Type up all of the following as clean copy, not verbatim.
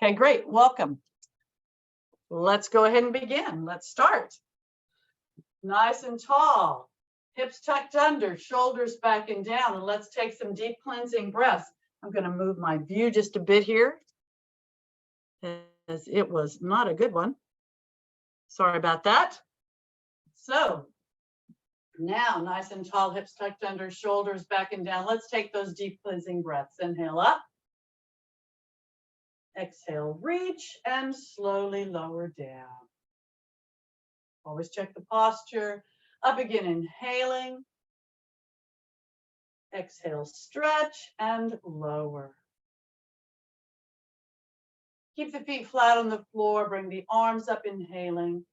Okay, great. Welcome. Let's go ahead and begin. Let's start. Nice and tall. Hips tucked under, shoulders back and down. And let's take some deep cleansing breaths. I'm going to move my view just a bit here, as it was not a good one. Sorry about that. So now, nice and tall, hips tucked under, shoulders back and down. Let's take those deep cleansing breaths. Inhale up. Exhale, reach and slowly lower down. Always check the posture. Up again, inhaling. Exhale, stretch and lower. Keep the feet flat on the floor. Bring the arms up, inhaling.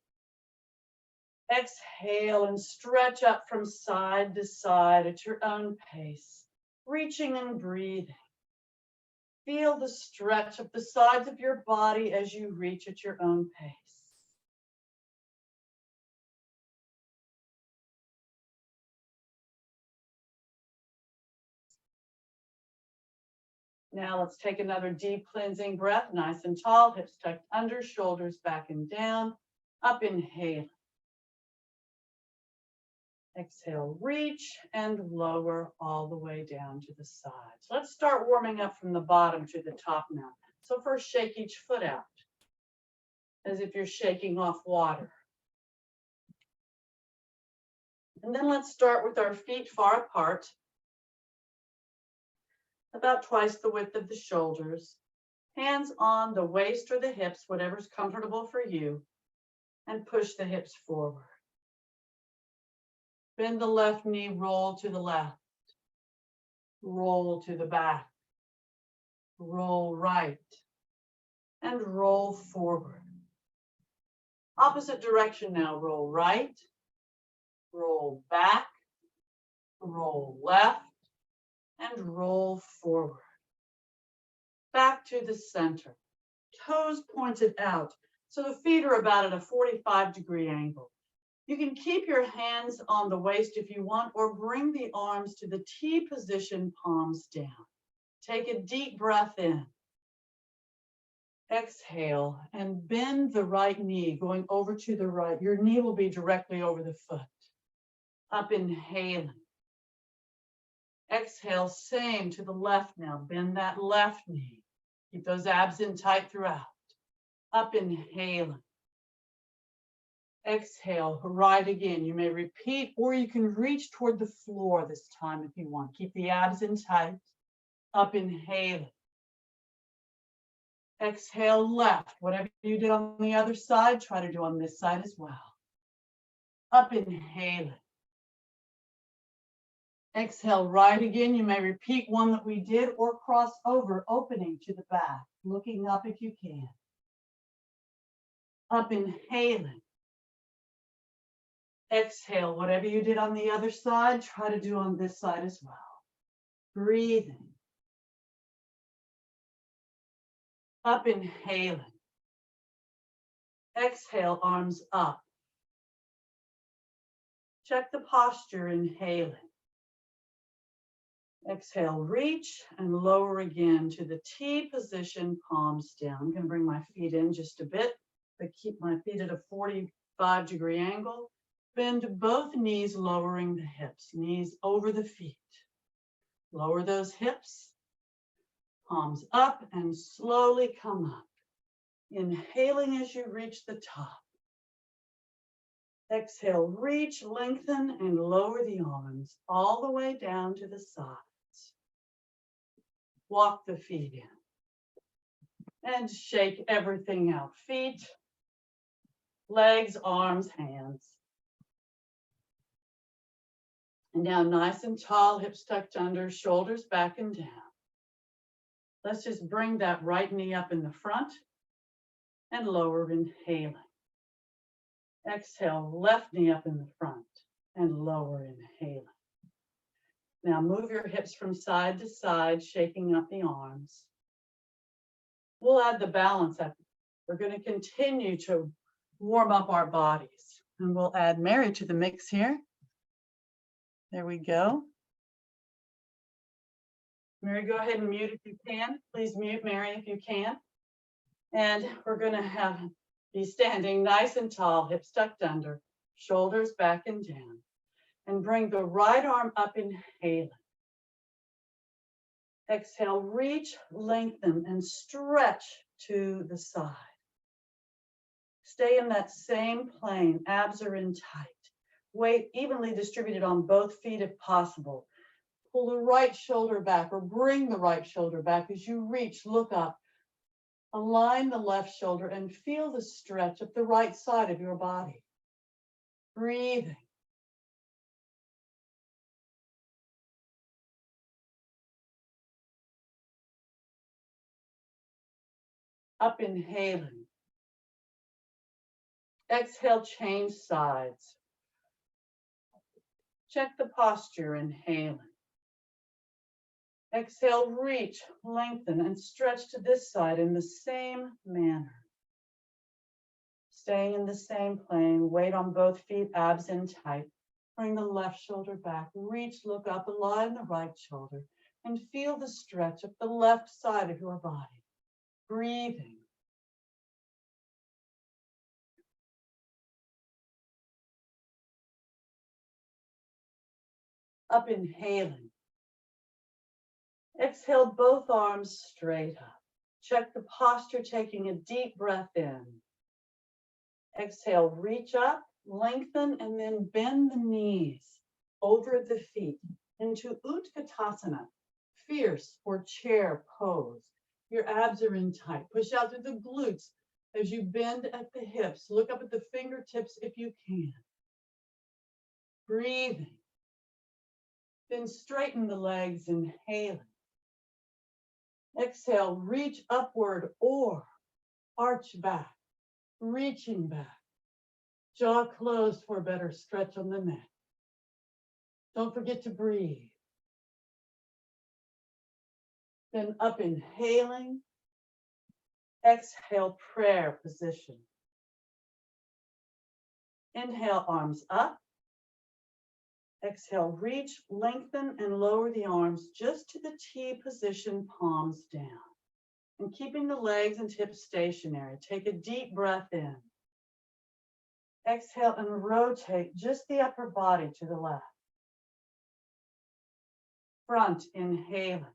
Exhale and stretch up from side to side at your own pace, reaching and breathing. Feel the stretch of the sides of your body as you reach at your own pace. Now let's take another deep cleansing breath, nice and tall, hips tucked under, shoulders back and down. Up, inhale. Exhale, reach and lower all the way down to the sides. Let's start warming up from the bottom to the top now. So first, shake each foot out as if you're shaking off water. And then let's start with our feet far apart, about twice the width of the shoulders. Hands on the waist or the hips, whatever's comfortable for you, and push the hips forward. Bend the left knee, roll to the left, roll to the back, roll right, and roll forward. Opposite direction now, roll right, roll back, roll left, and roll forward. Back to the center, toes pointed out, so the feet are about at a 45-degree angle. You can keep your hands on the waist if you want, or bring the arms to the T position, palms down. Take a deep breath in. Exhale and bend the right knee, going over to the right. Your knee will be directly over the foot. Up, inhaling. Exhale, same to the left now. Bend that left knee. Keep those abs in tight throughout. Up, inhaling. Exhale, right again. You may repeat, or you can reach toward the floor this time if you want. Keep the abs in tight. Up, inhaling. Exhale, left. Whatever you did on the other side, try to do on this side as well. Up, inhaling. Exhale, right again. You may repeat one that we did, or cross over, opening to the back, looking up if you can. Up, inhaling. Exhale, whatever you did on the other side, try to do on this side as well. Breathing. Up, inhaling. Exhale, arms up. Check the posture, inhaling. Exhale, reach and lower again to the T position, palms down. I'm going to bring my feet in just a bit, but keep my feet at a 45-degree angle. Bend both knees, lowering the hips, knees over the feet. Lower those hips, palms up, and slowly come up. Inhaling as you reach the top. Exhale, reach, lengthen, and lower the arms all the way down to the sides. Walk the feet in. And shake everything out. Feet, legs, arms, hands. And now nice and tall, hips tucked under, shoulders back and down. Let's just bring that right knee up in the front and lower, inhaling. Exhale, left knee up in the front and lower, inhaling. Now move your hips from side to side, shaking up the arms. We'll add the balance up. We're going to continue to warm up our bodies. And we'll add Mary to the mix here. There we go. Mary, go ahead and mute if you can. Please mute Mary if you can. And we're going to be standing nice and tall, hips tucked under, shoulders back and down. And bring the right arm up, inhaling. Exhale, reach, lengthen, and stretch to the side. Stay in that same plane, abs are in tight. Weight evenly distributed on both feet if possible. Pull the right shoulder back or bring the right shoulder back as you reach, look up. Align the left shoulder and feel the stretch up the right side of your body. Breathing. Up, inhaling. Exhale, change sides. Check the posture, inhaling. Exhale, reach, lengthen, and stretch to this side in the same manner. Staying in the same plane, weight on both feet, abs in tight. Bring the left shoulder back, reach, look up, align the right shoulder, and feel the stretch up the left side of your body. Breathing. Up, inhaling. Exhale, both arms straight up. Check the posture, taking a deep breath in. Exhale, reach up, lengthen, and then bend the knees over the feet into Utkatasana, fierce or chair pose. Your abs are in tight. Push out through the glutes as you bend at the hips. Look up at the fingertips if you can. Breathing. Then straighten the legs, inhaling. Exhale, reach upward or arch back, reaching back. Jaw closed for a better stretch on the neck. Don't forget to breathe. Then up, inhaling. Exhale, prayer position. Inhale, arms up. Exhale, reach, lengthen, and lower the arms just to the T position, palms down. And keeping the legs and hips stationary. Take a deep breath in. Exhale and rotate just the upper body to the left. Front, inhaling.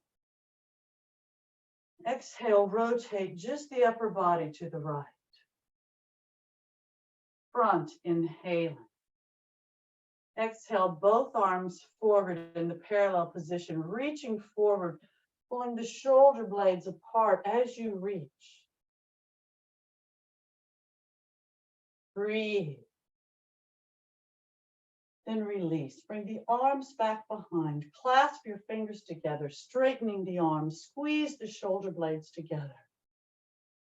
Exhale, rotate just the upper body to the right. Front, inhaling. Exhale, both arms forward in the parallel position, reaching forward, pulling the shoulder blades apart as you reach. Breathe. Then release. Bring the arms back behind. Clasp your fingers together, straightening the arms. Squeeze the shoulder blades together.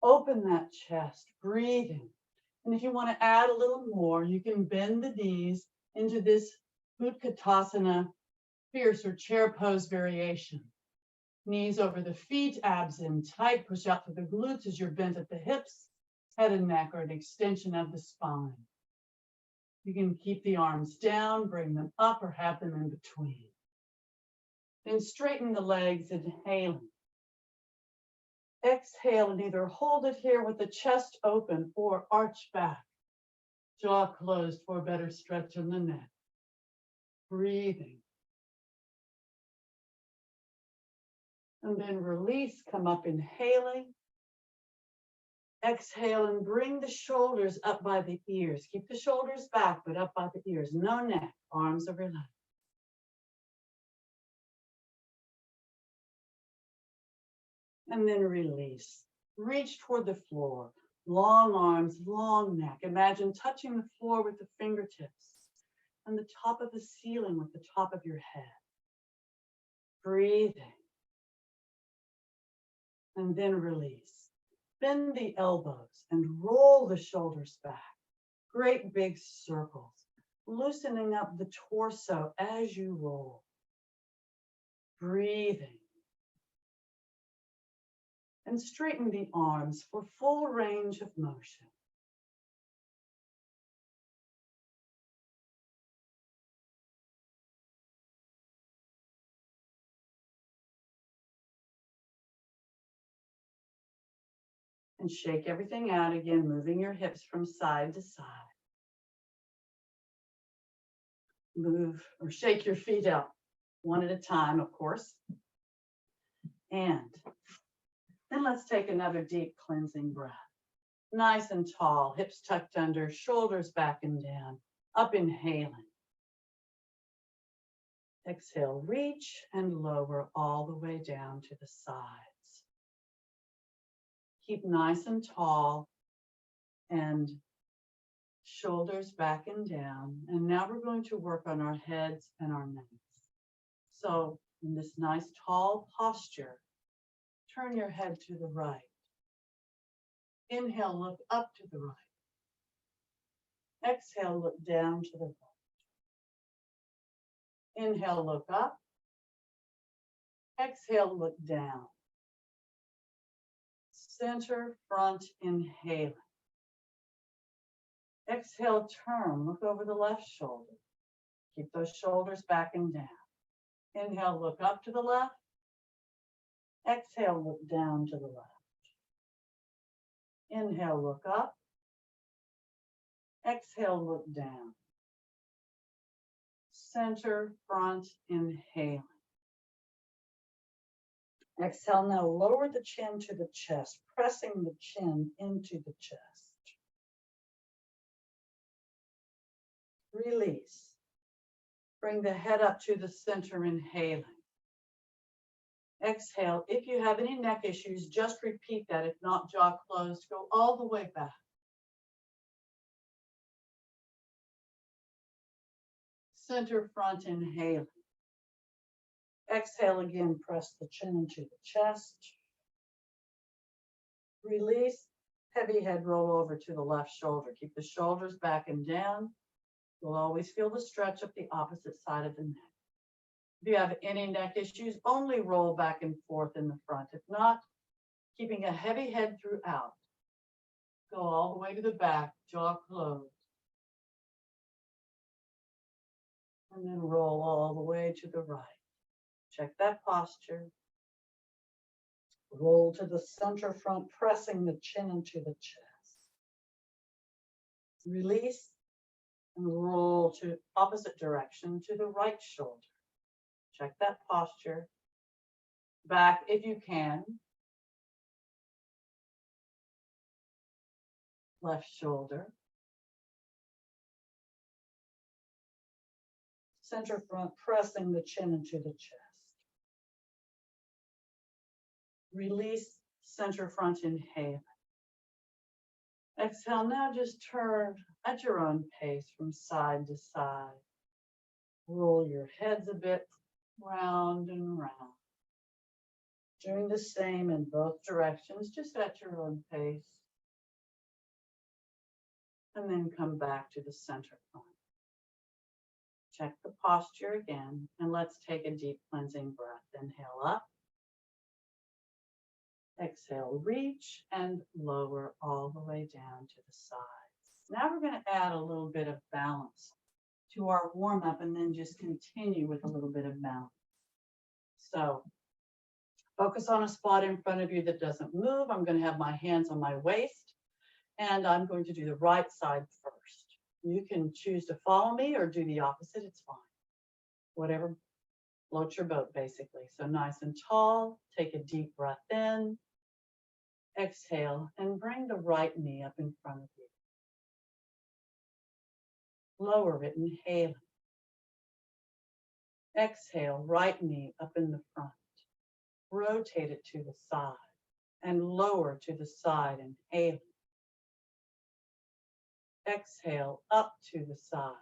Open that chest, breathing. And if you want to add a little more, you can bend the knees into this Utkatasana, fierce or chair pose variation. Knees over the feet, abs in tight. Push out through the glutes as you're bent at the hips, head and neck, or an extension of the spine. You can keep the arms down, bring them up, or have them in between. Then straighten the legs, inhaling. Exhale and either hold it here with the chest open or arch back. Jaw closed for a better stretch on the neck. Breathing. And then release, come up, inhaling. Exhale and bring the shoulders up by the ears. Keep the shoulders back, but up by the ears. No neck, arms are relaxed. And then release. Reach toward the floor. Long arms, long neck. Imagine touching the floor with the fingertips and the top of the ceiling with the top of your head. Breathing. And then release. Bend the elbows and roll the shoulders back. Great big circles. Loosening up the torso as you roll. Breathing. And straighten the arms for full range of motion. And shake everything out again, moving your hips from side to side. Move or shake your feet out one at a time, of course. And then let's take another deep cleansing breath. Nice and tall, hips tucked under, shoulders back and down, up inhaling. Exhale, reach and lower all the way down to the sides. Keep nice and tall and shoulders back and down. And now we're going to work on our heads and our necks. So in this nice tall posture, turn your head to the right. Inhale, look up to the right. Exhale, look down to the right. Inhale, look up. Exhale, look down. Center, front, inhaling. Exhale, turn, look over the left shoulder. Keep those shoulders back and down. Inhale, look up to the left. Exhale, look down to the left. Inhale, look up. Exhale, look down. Center, front, inhaling. Exhale, now lower the chin to the chest, pressing the chin into the chest. Release. Bring the head up to the center, inhaling. Exhale. If you have any neck issues, just repeat that. If not, jaw closed. Go all the way back. Center, front, inhaling. Exhale again, press the chin into the chest. Release. Heavy head roll over to the left shoulder. Keep the shoulders back and down. You'll always feel the stretch up the opposite side of the neck. If you have any neck issues, only roll back and forth in the front. If not, keeping a heavy head throughout. Go all the way to the back, jaw closed. And then roll all the way to the right. Check that posture. Roll to the center front, pressing the chin into the chest. Release and roll to opposite direction to the right shoulder. Check that posture. Back if you can. Left shoulder. Center front, pressing the chin into the chest. Release, center front, inhale. Exhale, now just turn at your own pace from side to side. Roll your heads a bit round and round. Doing the same in both directions, just at your own pace. And then come back to the center front. Check the posture again, and let's take a deep cleansing breath. Inhale up. Exhale, reach and lower all the way down to the sides. Now we're going to add a little bit of balance to our warm-up and then just continue with a little bit of balance. So focus on a spot in front of you that doesn't move. I'm going to have my hands on my waist, and I'm going to do the right side first. You can choose to follow me or do the opposite. It's fine. Whatever floats your boat, basically. So nice and tall. Take a deep breath in. Exhale and bring the right knee up in front of you. Lower it, inhaling. Exhale, right knee up in the front. Rotate it to the side and lower to the side, inhaling. Exhale, up to the side.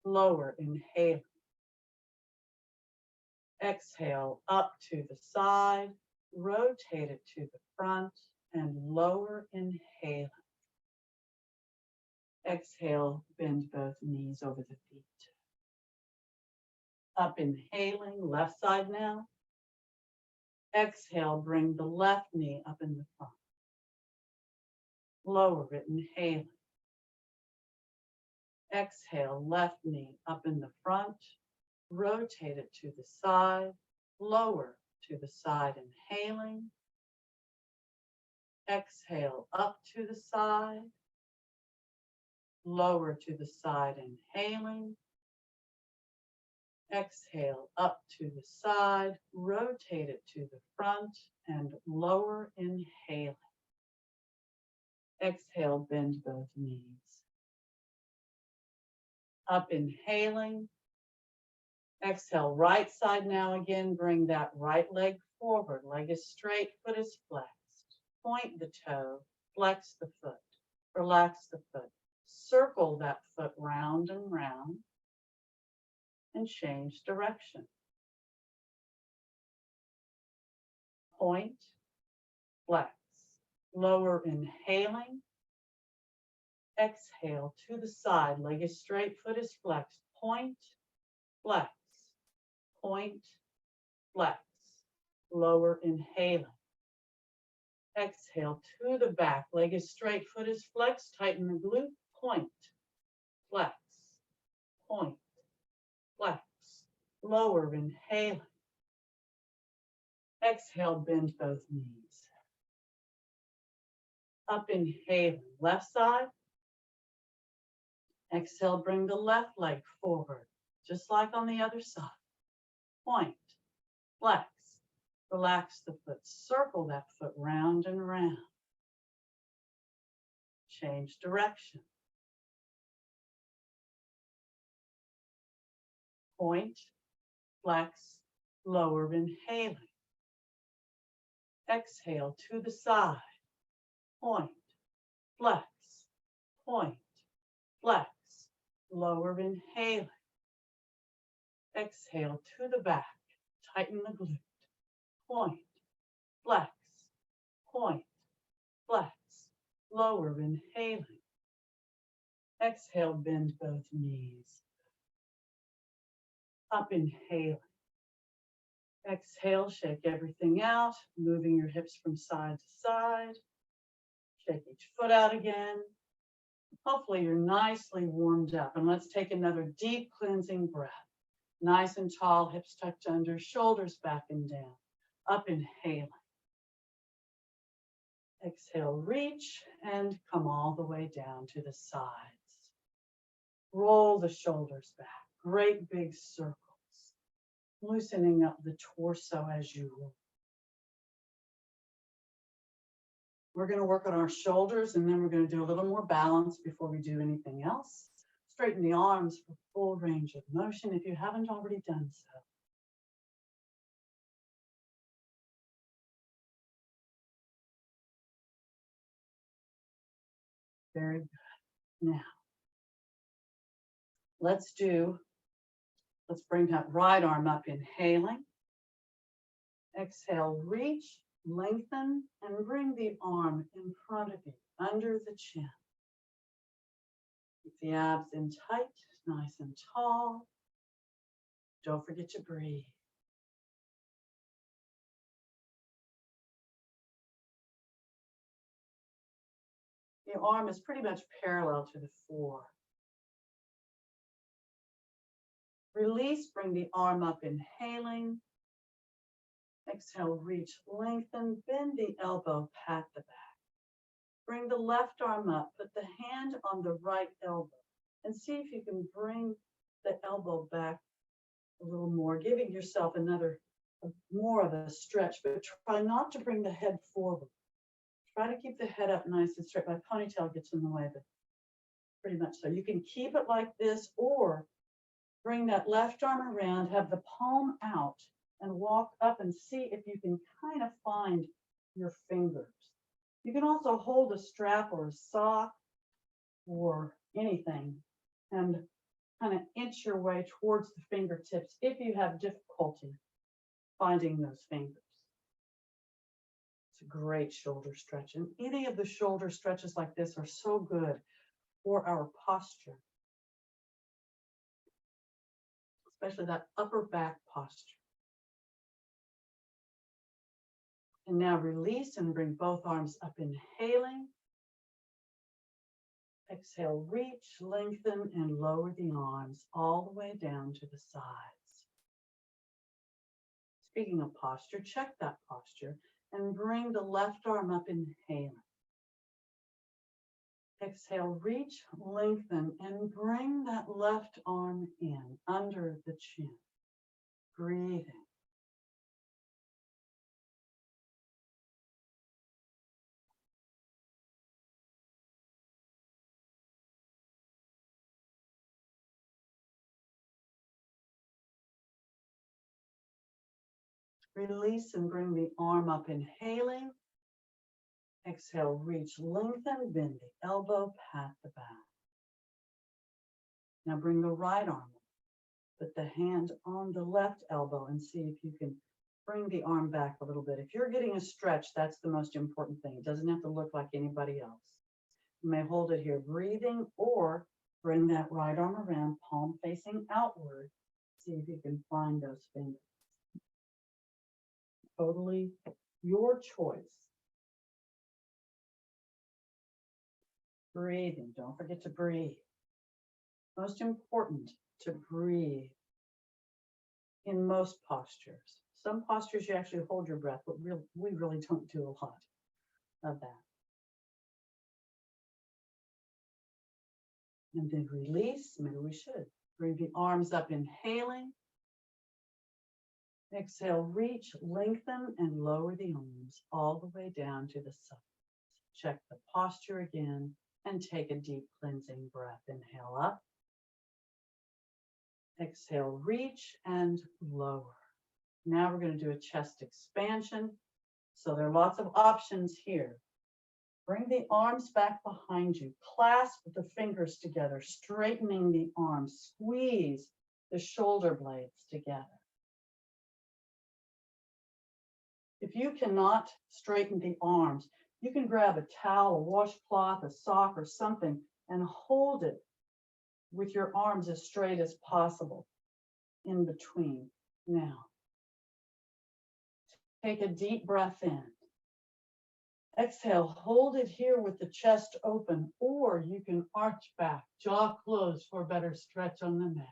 Lower, inhaling. Exhale, up to the side, rotate it to the front, and lower, inhaling. Exhale, bend both knees over the feet. Up, inhaling, left side now. Exhale, bring the left knee up in the front. Lower it, inhaling. Exhale, left knee up in the front. Rotate it to the side, lower to the side, inhaling, Exhale up to the side, lower to the side, inhaling. Exhale up to the side, rotate it to the front and lower, inhaling. Exhale, bend both knees. Up, inhaling. Exhale, right side now again. Bring that right leg forward. Leg is straight, foot is flexed. Point the toe, flex the foot, relax the foot. Circle that foot round and round and change direction. Point, flex. Lower, inhaling. Exhale to the side. Leg is straight, foot is flexed. Point, flex. Point, flex. Lower, inhaling. Exhale to the back. Leg is straight, foot is flexed. Tighten the glute. Point, flex. Point, flex. Lower, inhaling. Exhale, bend both knees. Up, inhaling. Left side. Exhale, bring the left leg forward, just like on the other side. Point, flex, relax the foot, circle that foot round and round. Change direction. Point, flex, lower, inhaling. Exhale to the side. Point, flex, point, flex, lower, inhaling. Exhale to the back. Tighten the glute. Point, flex, point, flex, lower, inhaling. Exhale, bend both knees. Up, inhaling. Exhale, shake everything out, moving your hips from side to side. Shake each foot out again. Hopefully you're nicely warmed up. And let's take another deep cleansing breath. Nice and tall, hips tucked under, shoulders back and down. Up, inhaling. Exhale, reach and come all the way down to the sides. Roll the shoulders back. Great big circles. Loosening up the torso as you roll. We're going to work on our shoulders and then we're going to do a little more balance before we do anything else. Straighten the arms for full range of motion if you haven't already done so. Very good. Now, let's bring that right arm up, inhaling. Exhale, reach, lengthen, and bring the arm in front of you, under the chin. Keep the abs in tight, nice and tall. Don't forget to breathe. The arm is pretty much parallel to the floor. Release, bring the arm up, inhaling. Exhale, reach, lengthen, bend the elbow, pat the back. Bring the left arm up, put the hand on the right elbow, and see if you can bring the elbow back a little more, giving yourself more of a stretch, but try not to bring the head forward. Try to keep the head up nice and straight. My ponytail gets in the way, but pretty much so. You can keep it like this, or bring that left arm around, have the palm out, and walk up and see if you can kind of find your fingers. You can also hold a strap or a sock or anything and kind of inch your way towards the fingertips if you have difficulty finding those fingers. It's a great shoulder stretch. And any of the shoulder stretches like this are so good for our posture, especially that upper back posture. And now release and bring both arms up, inhaling. Exhale, reach, lengthen, and lower the arms all the way down to the sides. Speaking of posture, check that posture and bring the left arm up, inhaling. Exhale, reach, lengthen, and bring that left arm in under the chin. Breathing. Release and bring the arm up, inhaling. Exhale, reach, lengthen, bend the elbow, pat the back. Now bring the right arm up. Put the hand on the left elbow and see if you can bring the arm back a little bit. If you're getting a stretch, that's the most important thing. It doesn't have to look like anybody else. You may hold it here, breathing, or bring that right arm around, palm facing outward. See if you can find those fingers. Totally your choice. Breathing, don't forget to breathe. Most important to breathe in most postures. Some postures you actually hold your breath, but we really don't do a lot of that. And then release, maybe we should. Bring the arms up, inhaling. Exhale, reach, lengthen, and lower the arms all the way down to the side. Check the posture again and take a deep cleansing breath. Inhale up. Exhale, reach and lower. Now we're going to do a chest expansion. So there are lots of options here. Bring the arms back behind you. Clasp the fingers together, straightening the arms. Squeeze the shoulder blades together. If you cannot straighten the arms, you can grab a towel, a washcloth, a sock, or something and hold it with your arms as straight as possible in between. Now, take a deep breath in. Exhale, hold it here with the chest open, or you can arch back, jaw closed for a better stretch on the neck.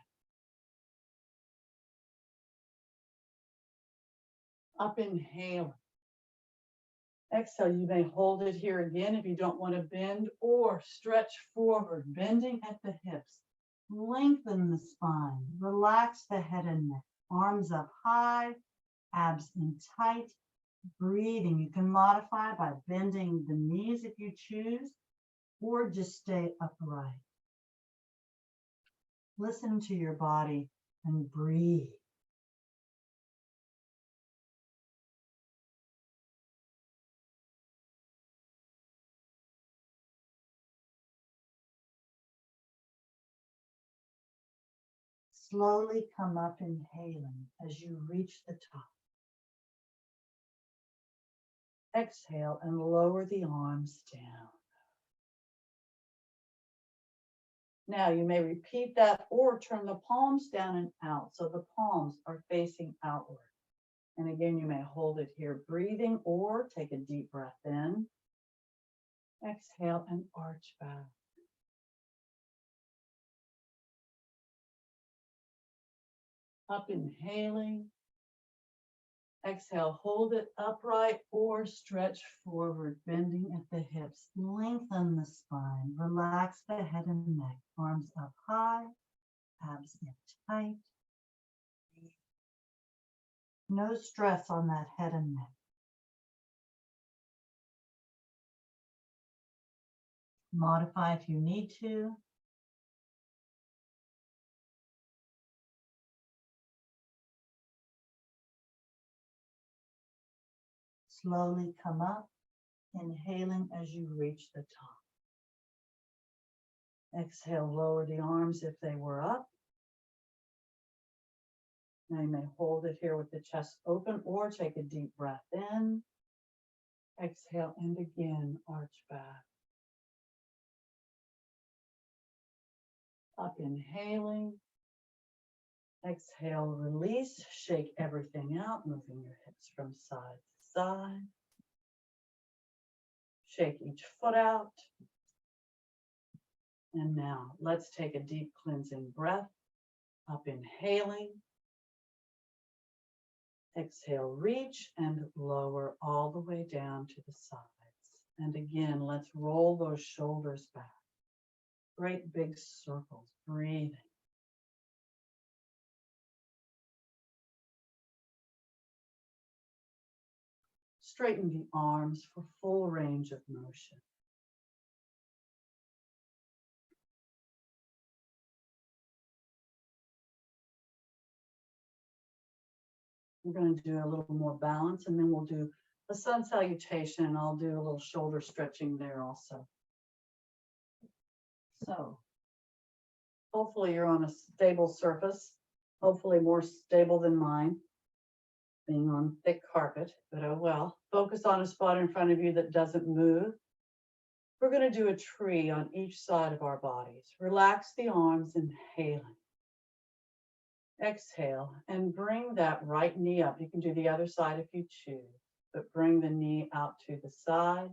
Up, inhale. Exhale, you may hold it here again if you don't want to bend, or stretch forward, bending at the hips. Lengthen the spine, relax the head and neck, arms up high, abs in tight. Breathing, you can modify by bending the knees if you choose, or just stay upright. Listen to your body and breathe. Slowly come up, inhaling as you reach the top. Exhale and lower the arms down. Now you may repeat that or turn the palms down and out so the palms are facing outward. And again, you may hold it here, breathing, or take a deep breath in. Exhale and arch back. Up, inhaling. Exhale, hold it upright or stretch forward, bending at the hips. Lengthen the spine, relax the head and neck, arms up high, abs in tight. No stress on that head and neck. Modify if you need to. Slowly come up, inhaling as you reach the top. Exhale, lower the arms if they were up. Now you may hold it here with the chest open or take a deep breath in. Exhale and again arch back. Up, inhaling. Exhale, release, shake everything out, moving your hips from side to side. Shake each foot out. And now let's take a deep cleansing breath. Up, inhaling. Exhale, reach and lower all the way down to the sides. And again, let's roll those shoulders back. Great big circles, breathing. Straighten the arms for full range of motion. We're going to do a little more balance, and then we'll do a sun salutation, and I'll do a little shoulder stretching there also. So hopefully you're on a stable surface, hopefully more stable than mine, being on thick carpet, but oh well. Focus on a spot in front of you that doesn't move. We're going to do a tree on each side of our bodies. Relax the arms, inhaling. Exhale and bring that right knee up. You can do the other side if you choose, but bring the knee out to the side.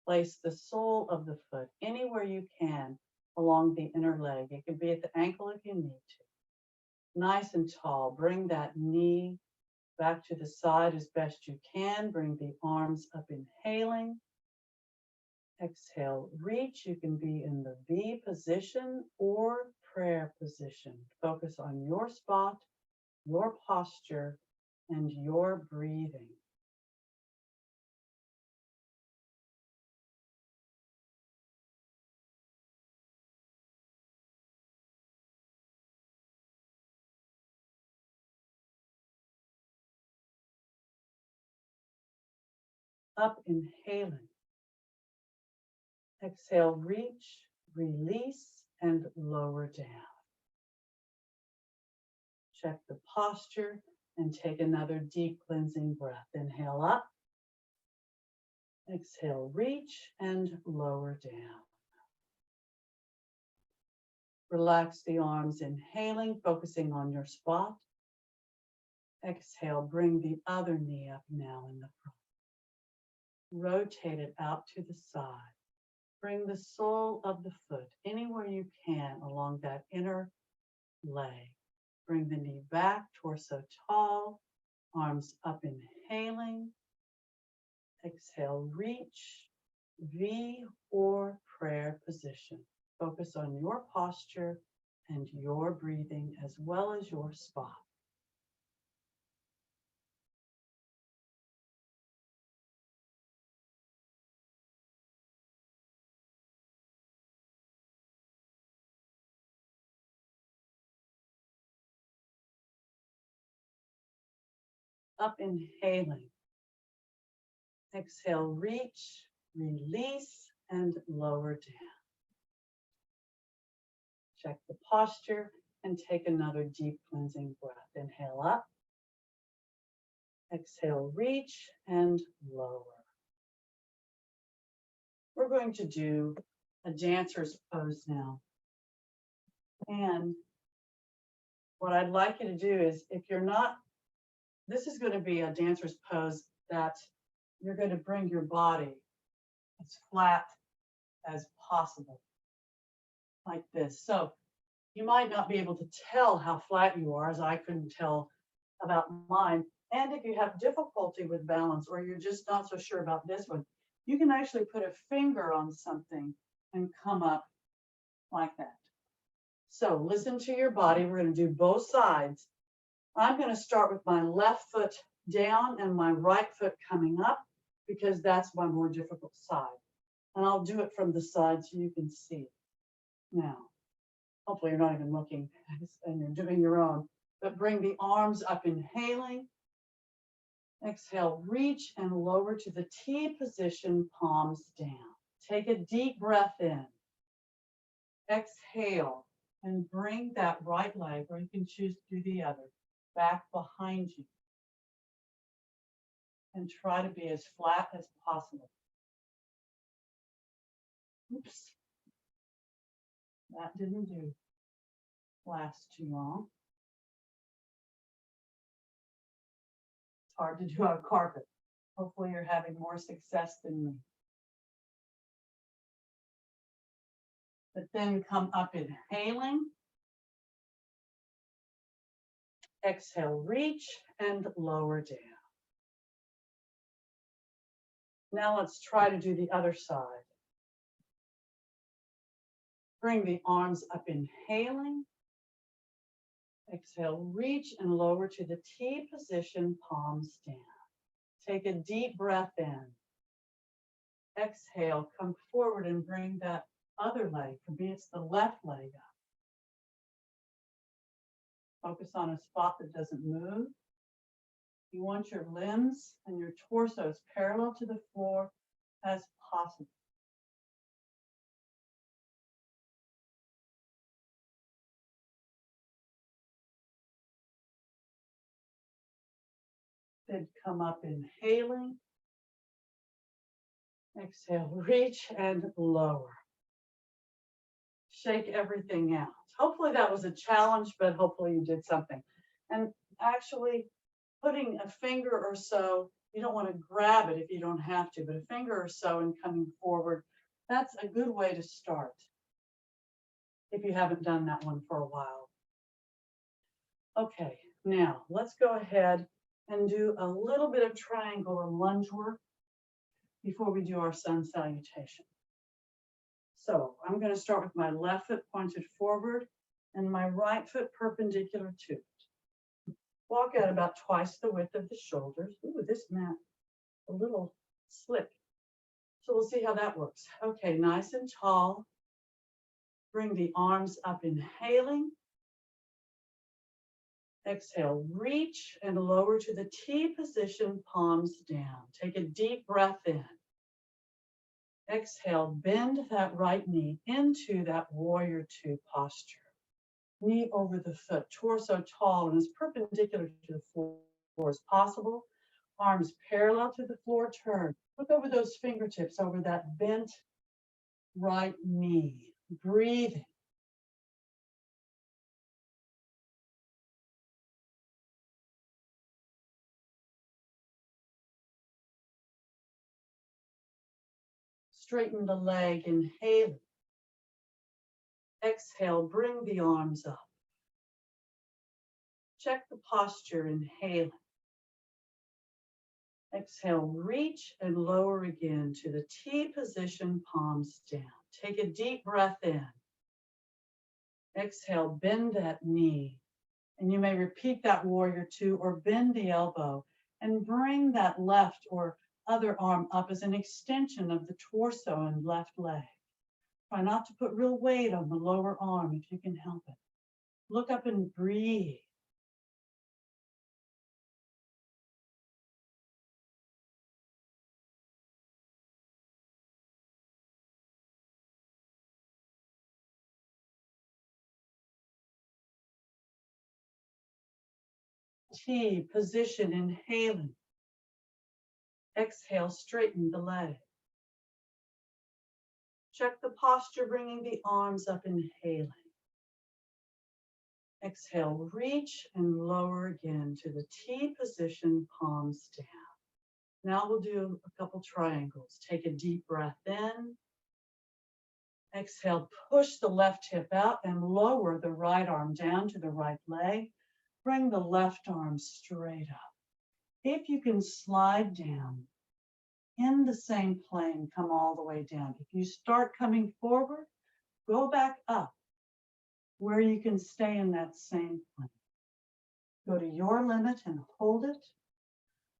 Place the sole of the foot anywhere you can along the inner leg. It can be at the ankle if you need to. Nice and tall. Bring that knee back to the side as best you can. Bring the arms up, inhaling. Exhale, reach. You can be in the V position or prayer position. Focus on your spot, your posture, and your breathing. Up, inhaling. Exhale, reach, release, and lower down. Check the posture and take another deep cleansing breath. Inhale up. Exhale, reach and lower down. Relax the arms, inhaling, focusing on your spot. Exhale, bring the other knee up now in the front. Rotate it out to the side. Bring the sole of the foot anywhere you can along that inner leg. Bring the knee back, torso tall, arms up, inhaling. Exhale, reach, V or prayer position. Focus on your posture and your breathing as well as your spot. Up, inhaling. Exhale, reach, release, and lower down. Check the posture and take another deep cleansing breath. Inhale up. Exhale, reach, and lower. We're going to do a dancer's pose now. And what I'd like you to do is, if you're not, this is going to be a dancer's pose that you're going to bring your body as flat as possible, like this. So you might not be able to tell how flat you are, as I couldn't tell about mine. And if you have difficulty with balance, or you're just not so sure about this one, you can actually put a finger on something and come up like that. So listen to your body. We're going to do both sides. I'm going to start with my left foot down and my right foot coming up, because that's my more difficult side. And I'll do it from the side so you can see. Now, hopefully you're not even looking and you're doing your own, but bring the arms up, inhaling. Exhale, reach and lower to the T position, palms down. Take a deep breath in. Exhale and bring that right leg, or you can choose to do the other, back behind you. And try to be as flat as possible. Oops. That didn't last too long. It's hard to do on carpet. Hopefully you're having more success than me. But then come up, inhaling. Exhale, reach and lower down. Now let's try to do the other side. Bring the arms up, inhaling. Exhale, reach and lower to the T position, palms down. Take a deep breath in. Exhale, come forward and bring that other leg, for me it's the left leg up. Focus on a spot that doesn't move. You want your limbs and your torso as parallel to the floor as possible. Then come up, inhaling. Exhale, reach and lower. Shake everything out. Hopefully that was a challenge, but hopefully you did something. And actually putting a finger or so, you don't want to grab it if you don't have to, but a finger or so and coming forward, that's a good way to start if you haven't done that one for a while. Okay, now let's go ahead and do a little bit of triangle or lunge work before we do our sun salutation. So I'm going to start with my left foot pointed forward and my right foot perpendicular to it. Walk out about twice the width of the shoulders. Ooh, this mat, a little slick. So we'll see how that works. Okay, nice and tall. Bring the arms up, inhaling. Exhale, reach and lower to the T position, palms down. Take a deep breath in. Exhale, bend that right knee into that warrior two posture. Knee over the foot, torso tall and as perpendicular to the floor as possible. Arms parallel to the floor, turn. Look over those fingertips, over that bent right knee. Breathing. Straighten the leg, inhaling. Exhale, bring the arms up. Check the posture, inhaling. Exhale, reach and lower again to the T position, palms down. Take a deep breath in. Exhale, bend that knee. And you may repeat that warrior two or bend the elbow and bring that left or other arm up as an extension of the torso and left leg. Try not to put real weight on the lower arm if you can help it. Look up and breathe. T position, inhaling. Exhale, straighten the leg. Check the posture, bringing the arms up, inhaling. Exhale, reach and lower again to the T position, palms down. Now we'll do a couple triangles. Take a deep breath in. Exhale, push the left hip out and lower the right arm down to the right leg. Bring the left arm straight up. If you can slide down in the same plane, come all the way down. If you start coming forward, go back up where you can stay in that same plane. Go to your limit and hold it.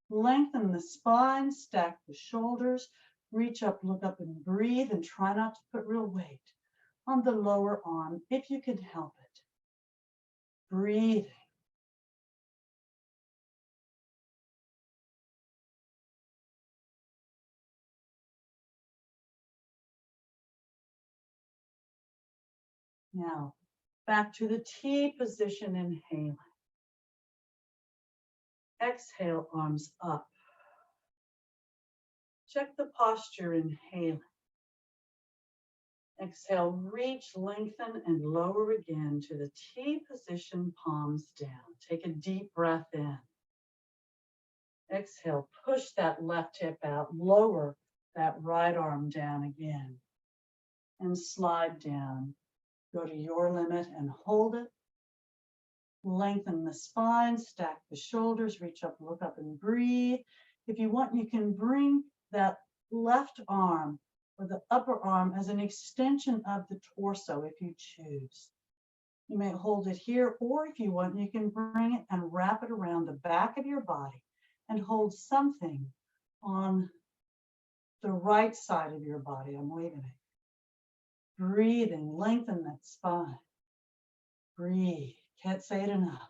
Lengthen the spine, stack the shoulders, reach up, look up and breathe, and try not to put real weight on the lower arm if you can help it. Breathing. Now, back to the T position, inhaling. Exhale, arms up. Check the posture, inhaling. Exhale, reach, lengthen, and lower again to the T position, palms down. Take a deep breath in. Exhale, push that left hip out, lower that right arm down again, and slide down. Go to your limit and hold it. Lengthen the spine, stack the shoulders, reach up, look up and breathe. If you want, you can bring that left arm or the upper arm as an extension of the torso if you choose. You may hold it here, or if you want, you can bring it and wrap it around the back of your body and hold something on the right side of your body. I'm waving it. Breathing, lengthen that spine. Breathe. Can't say it enough.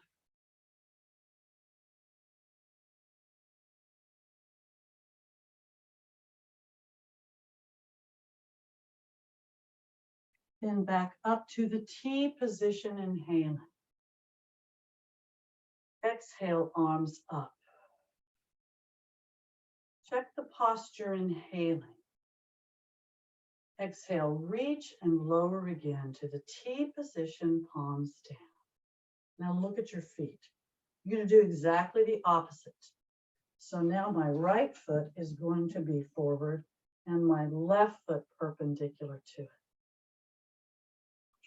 Then back up to the T position, inhaling. Exhale, arms up. Check the posture, inhaling. Exhale, reach and lower again to the T position, palms down. Now look at your feet. You're going to do exactly the opposite. So now my right foot is going to be forward and my left foot perpendicular to it.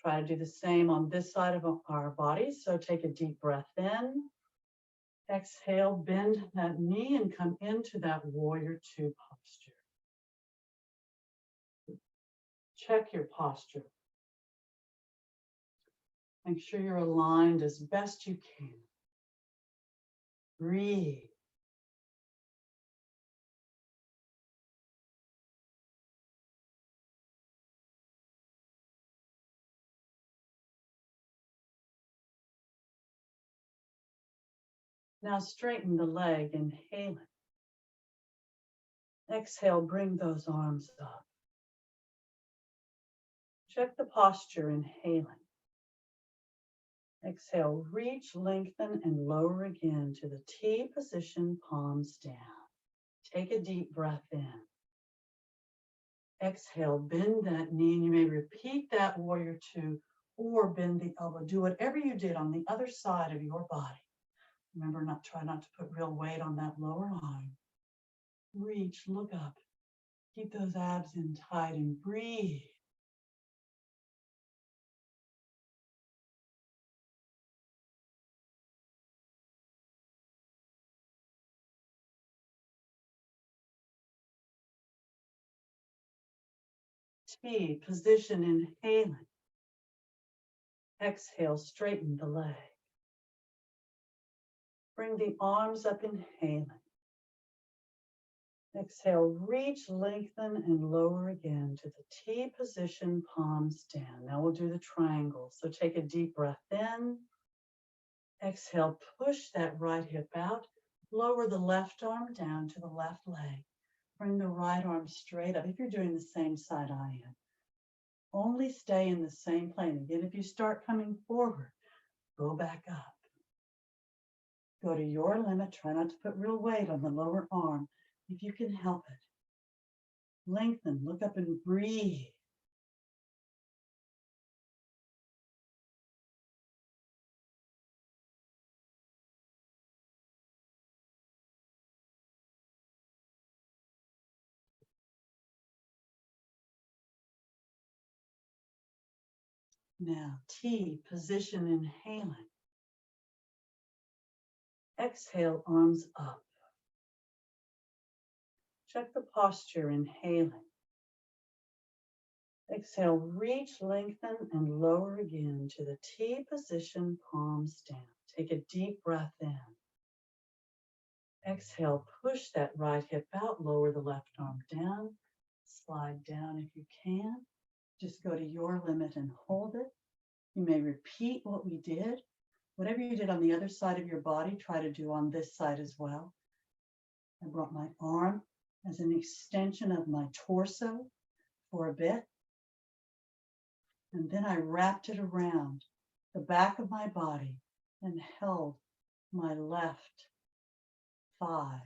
Try to do the same on this side of our body. So take a deep breath in. Exhale, bend that knee and come into that warrior two posture. Check your posture. Make sure you're aligned as best you can. Breathe. Now straighten the leg, inhaling. Exhale, bring those arms up. Check the posture, inhaling. Exhale, reach, lengthen, and lower again to the T position, palms down. Take a deep breath in. Exhale, bend that knee, and you may repeat that warrior two or bend the elbow. Do whatever you did on the other side of your body. Remember, try not to put real weight on that lower arm. Reach, look up. Keep those abs in tight and breathe. T position, inhaling. Exhale, straighten the leg. Bring the arms up, inhaling. Exhale, reach, lengthen, and lower again to the T position, palms down. Now we'll do the triangle. So take a deep breath in. Exhale, push that right hip out. Lower the left arm down to the left leg. Bring the right arm straight up if you're doing the same side I am. Only stay in the same plane. Again, if you start coming forward, go back up. Go to your limit. Try not to put real weight on the lower arm if you can help it. Lengthen, look up and breathe. Now, T, position, inhaling. Exhale, arms up. Check the posture, inhaling. Exhale, reach, lengthen, and lower again to the T position, palms down. Take a deep breath in. Exhale, push that right hip out, lower the left arm down. Slide down if you can. Just go to your limit and hold it. You may repeat what we did. Whatever you did on the other side of your body, try to do on this side as well. I brought my arm as an extension of my torso for a bit. And then I wrapped it around the back of my body and held my left thigh.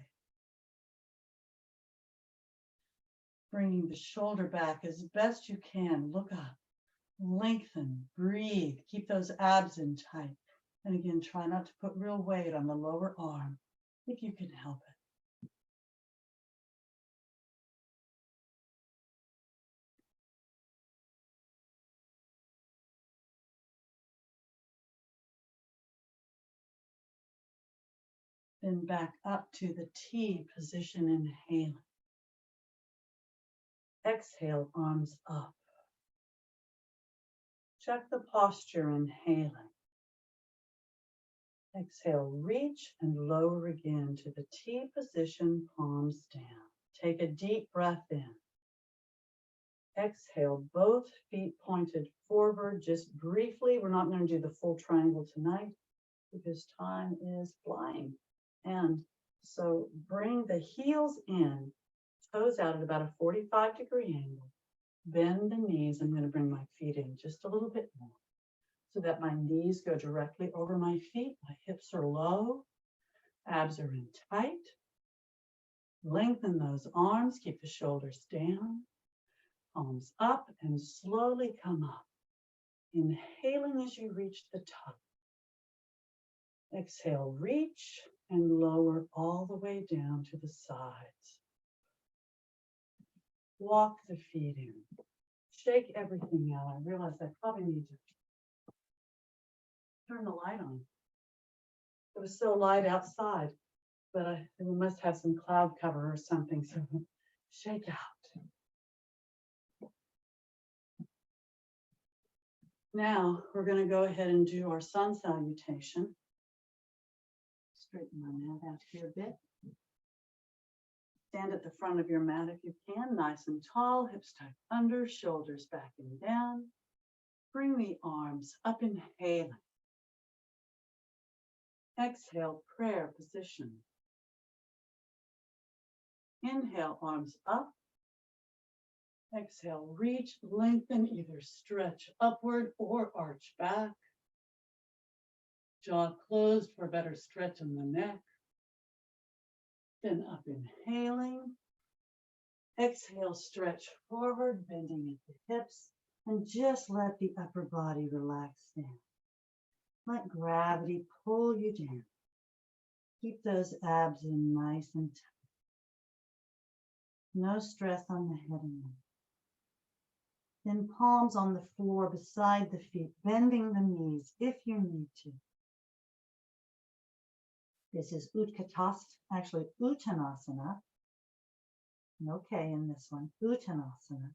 Bringing the shoulder back as best you can. Look up, lengthen, breathe. Keep those abs in tight. And again, try not to put real weight on the lower arm if you can help it. Then back up to the T position, inhaling. Exhale, arms up. Check the posture, inhaling. Exhale, reach and lower again to the T position, palms down. Take a deep breath in. Exhale, both feet pointed forward, just briefly. We're not going to do the full triangle tonight because time is flying. And so bring the heels in, toes out at about a 45-degree angle. Bend the knees. I'm going to bring my feet in just a little bit more so that my knees go directly over my feet. My hips are low, abs are in tight. Lengthen those arms, keep the shoulders down, palms up, and slowly come up. Inhaling as you reach the top. Exhale, reach and lower all the way down to the sides. Walk the feet in. Shake everything out. I realize I probably need to turn the light on. It was so light outside, but we must have some cloud cover or something, so shake out. Now we're going to go ahead and do our sun salutation. Straighten my mat out here a bit. Stand at the front of your mat if you can, nice and tall, hips tucked under, shoulders back and down. Bring the arms up, inhaling. Exhale, prayer position. Inhale, arms up. Exhale, reach, lengthen, either stretch upward or arch back. Jaw closed for a better stretch in the neck. Then up, inhaling. Exhale, stretch forward, bending at the hips, and just let the upper body relax down. Let gravity pull you down. Keep those abs in nice and tight. No stress on the head and neck. Then palms on the floor beside the feet, bending the knees if you need to. This is Uttanasana. Okay in this one, Uttanasana.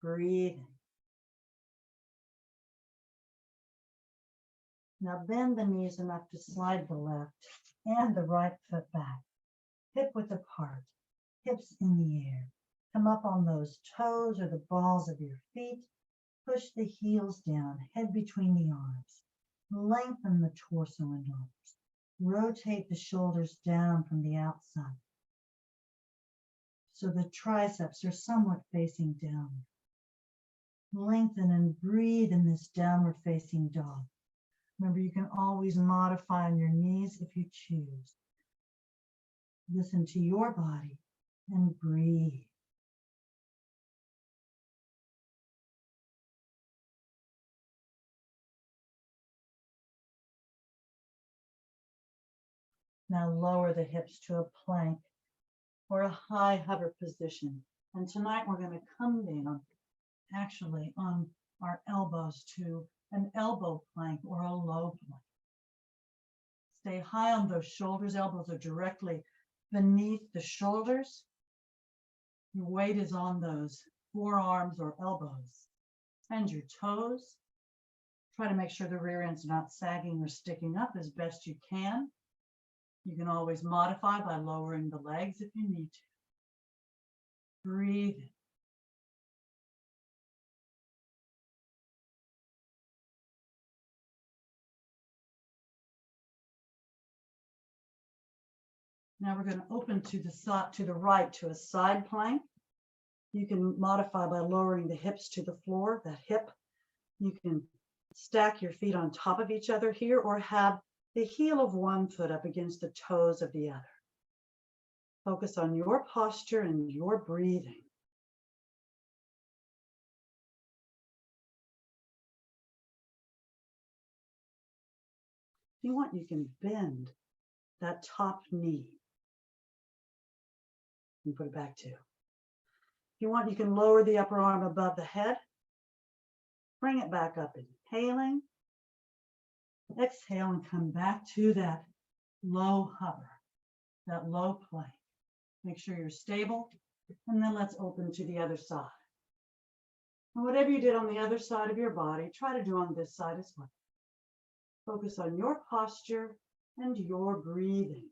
Breathing. Now bend the knees enough to slide the left and the right foot back. Hip width apart, hips in the air. Come up on those toes or the balls of your feet. Push the heels down, head between the arms. Lengthen the torso and arms. Rotate the shoulders down from the outside, so the triceps are somewhat facing down. Lengthen and breathe in this downward facing dog. Remember, you can always modify on your knees if you choose. Listen to your body and breathe. Now lower the hips to a plank or a high hover position. And tonight we're going to come down actually on our elbows to an elbow plank or a low plank. Stay high on those shoulders. Elbows are directly beneath the shoulders. Your weight is on those forearms or elbows. Bend your toes. Try to make sure the rear end's not sagging or sticking up as best you can. You can always modify by lowering the legs if you need to. Breathe in. Now we're going to open to the right to a side plank. You can modify by lowering the hips to the floor, the hip. You can stack your feet on top of each other here or have the heel of one foot up against the toes of the other. Focus on your posture and your breathing. If you want, you can bend that top knee and put it back too. If you want, you can lower the upper arm above the head. Bring it back up, inhaling. Exhale and come back to that low hover, that low plank. Make sure you're stable, and then let's open to the other side. And whatever you did on the other side of your body, try to do on this side as well. Focus on your posture and your breathing.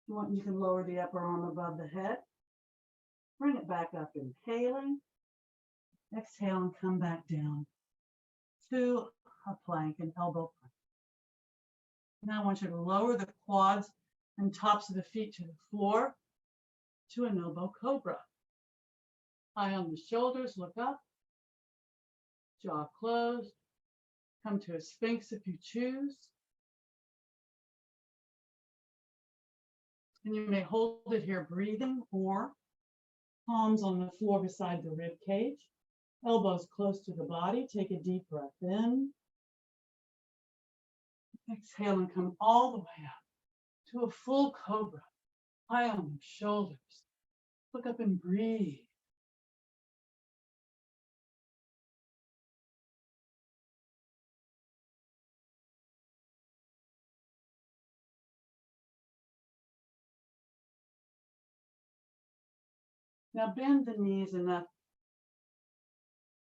If you want, you can lower the upper arm above the head. Bring it back up, inhaling. Exhale and come back down to a plank, an elbow plank. Now I want you to lower the quads and tops of the feet to the floor to an elbow cobra. Eye on the shoulders, look up. Jaw closed. Come to a sphinx if you choose. And you may hold it here breathing, or palms on the floor beside the rib cage. Elbows close to the body. Take a deep breath in. Exhale and come all the way up to a full cobra. Eye on the shoulders. Look up and breathe. Now bend the knees enough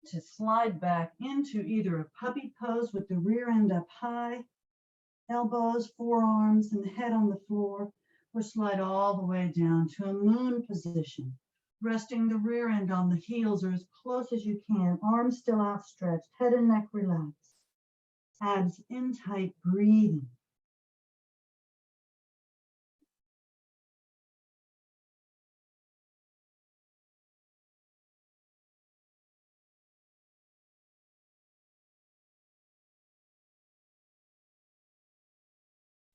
to slide back into either a puppy pose with the rear end up high, elbows, forearms, and the head on the floor, or slide all the way down to a moon position, resting the rear end on the heels or as close as you can, arms still outstretched, head and neck relaxed, abs in tight, breathing.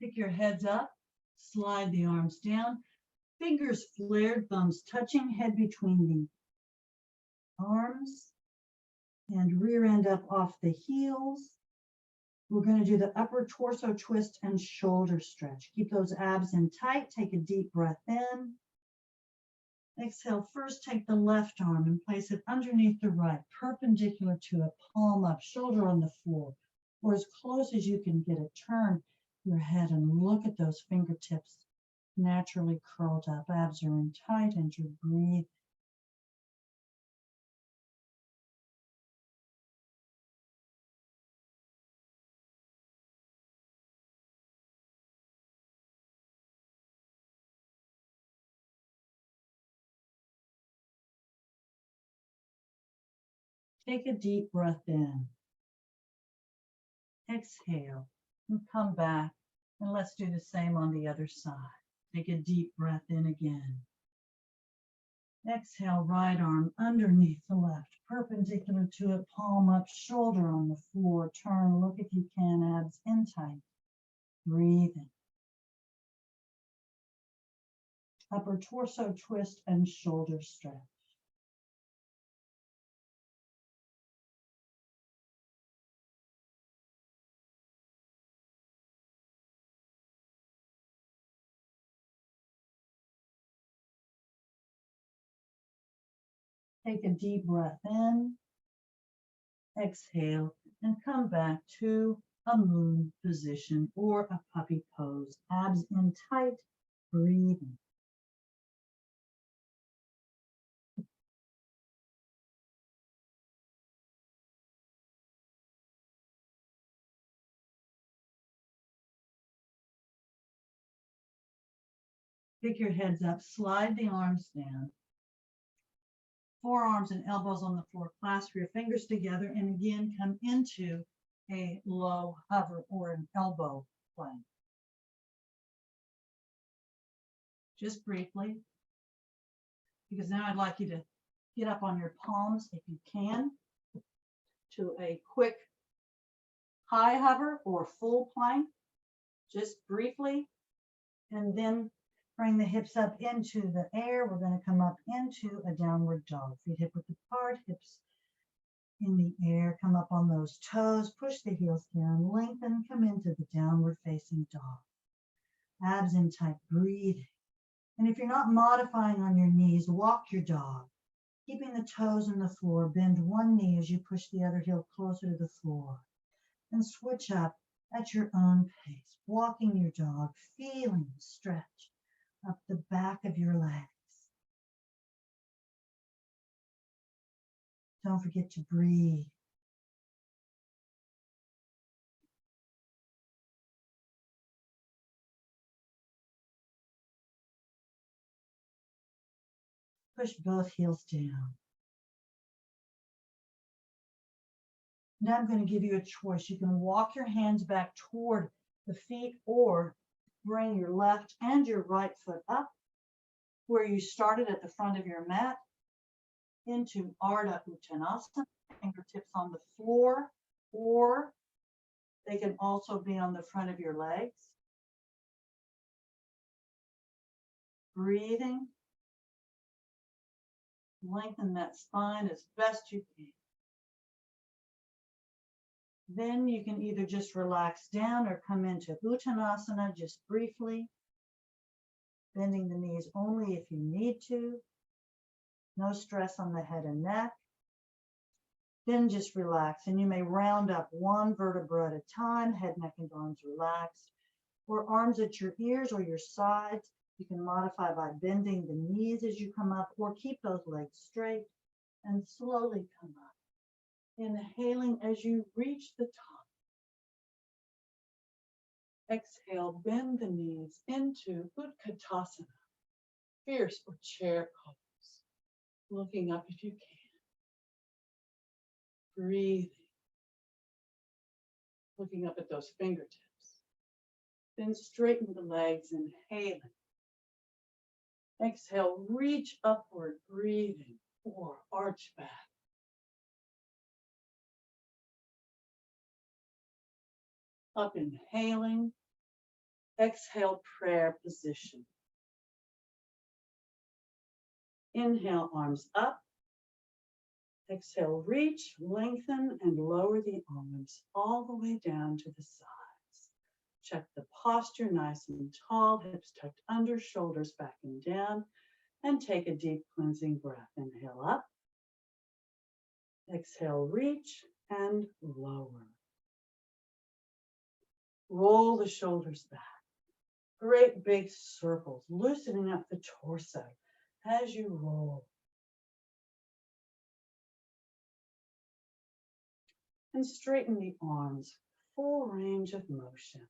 Pick your heads up, slide the arms down, fingers flared, thumbs touching, head between the arms, and rear end up off the heels. We're going to do the upper torso twist and shoulder stretch. Keep those abs in tight. Take a deep breath in. Exhale. First, take the left arm and place it underneath the right, perpendicular to it, palm up, shoulder on the floor, or as close as you can get it. Turn your head and look at those fingertips naturally curled up. Abs are in tight and you breathe. Take a deep breath in. Exhale and come back, and let's do the same on the other side. Take a deep breath in again. Exhale, right arm underneath the left, perpendicular to it, palm up, shoulder on the floor. Turn, look if you can, abs in tight. Breathing. Upper torso twist and shoulder stretch. Take a deep breath in. Exhale and come back to a moon position or a puppy pose. Abs in tight, breathing. Pick your heads up, slide the arms down. Forearms and elbows on the floor, clasp your fingers together, and again come into a low hover or an elbow plank. Just briefly, because now I'd like you to get up on your palms if you can to a quick high hover or full plank, just briefly, and then bring the hips up into the air. We're going to come up into a downward dog. Feet hip width apart, hips in the air. Come up on those toes, push the heels down, lengthen, come into the downward facing dog. Abs in tight, breathing. And if you're not modifying on your knees, walk your dog, keeping the toes on the floor. Bend one knee as you push the other heel closer to the floor. And switch up at your own pace, walking your dog, feeling the stretch up the back of your legs. Don't forget to breathe. Push both heels down. Now I'm going to give you a choice. You can walk your hands back toward the feet or bring your left and your right foot up where you started at the front of your mat into Ardha Uttanasana, fingertips on the floor, or they can also be on the front of your legs. Breathing. Lengthen that spine as best you can. Then you can either just relax down or come into Uttanasana just briefly, bending the knees only if you need to. No stress on the head and neck. Then just relax, and you may round up one vertebra at a time, head, neck, and arms relaxed, or arms at your ears or your sides. You can modify by bending the knees as you come up, or keep those legs straight and slowly come up. Inhaling as you reach the top. Exhale, bend the knees into Utkatasana, fierce or chair pose. Looking up if you can. Breathing. Looking up at those fingertips. Then straighten the legs, inhaling. Exhale, reach upward, breathing, or arch back. Up, inhaling. Exhale, prayer position. Inhale, arms up. Exhale, reach, lengthen, and lower the arms all the way down to the sides. Check the posture, nice and tall, hips tucked under, shoulders back and down, and take a deep cleansing breath. Inhale up. Exhale, reach and lower. Roll the shoulders back. Great big circles, loosening up the torso as you roll. And straighten the arms, full range of motion.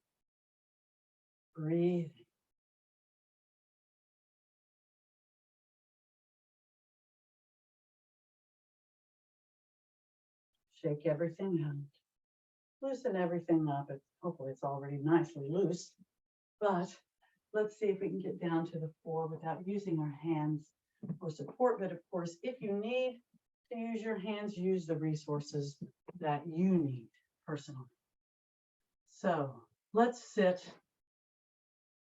Breathing. Shake everything out. Loosen everything up. Hopefully it's already nicely loose. But let's see if we can get down to the floor without using our hands for support. But of course, if you need to use your hands, use the resources that you need personally. So let's sit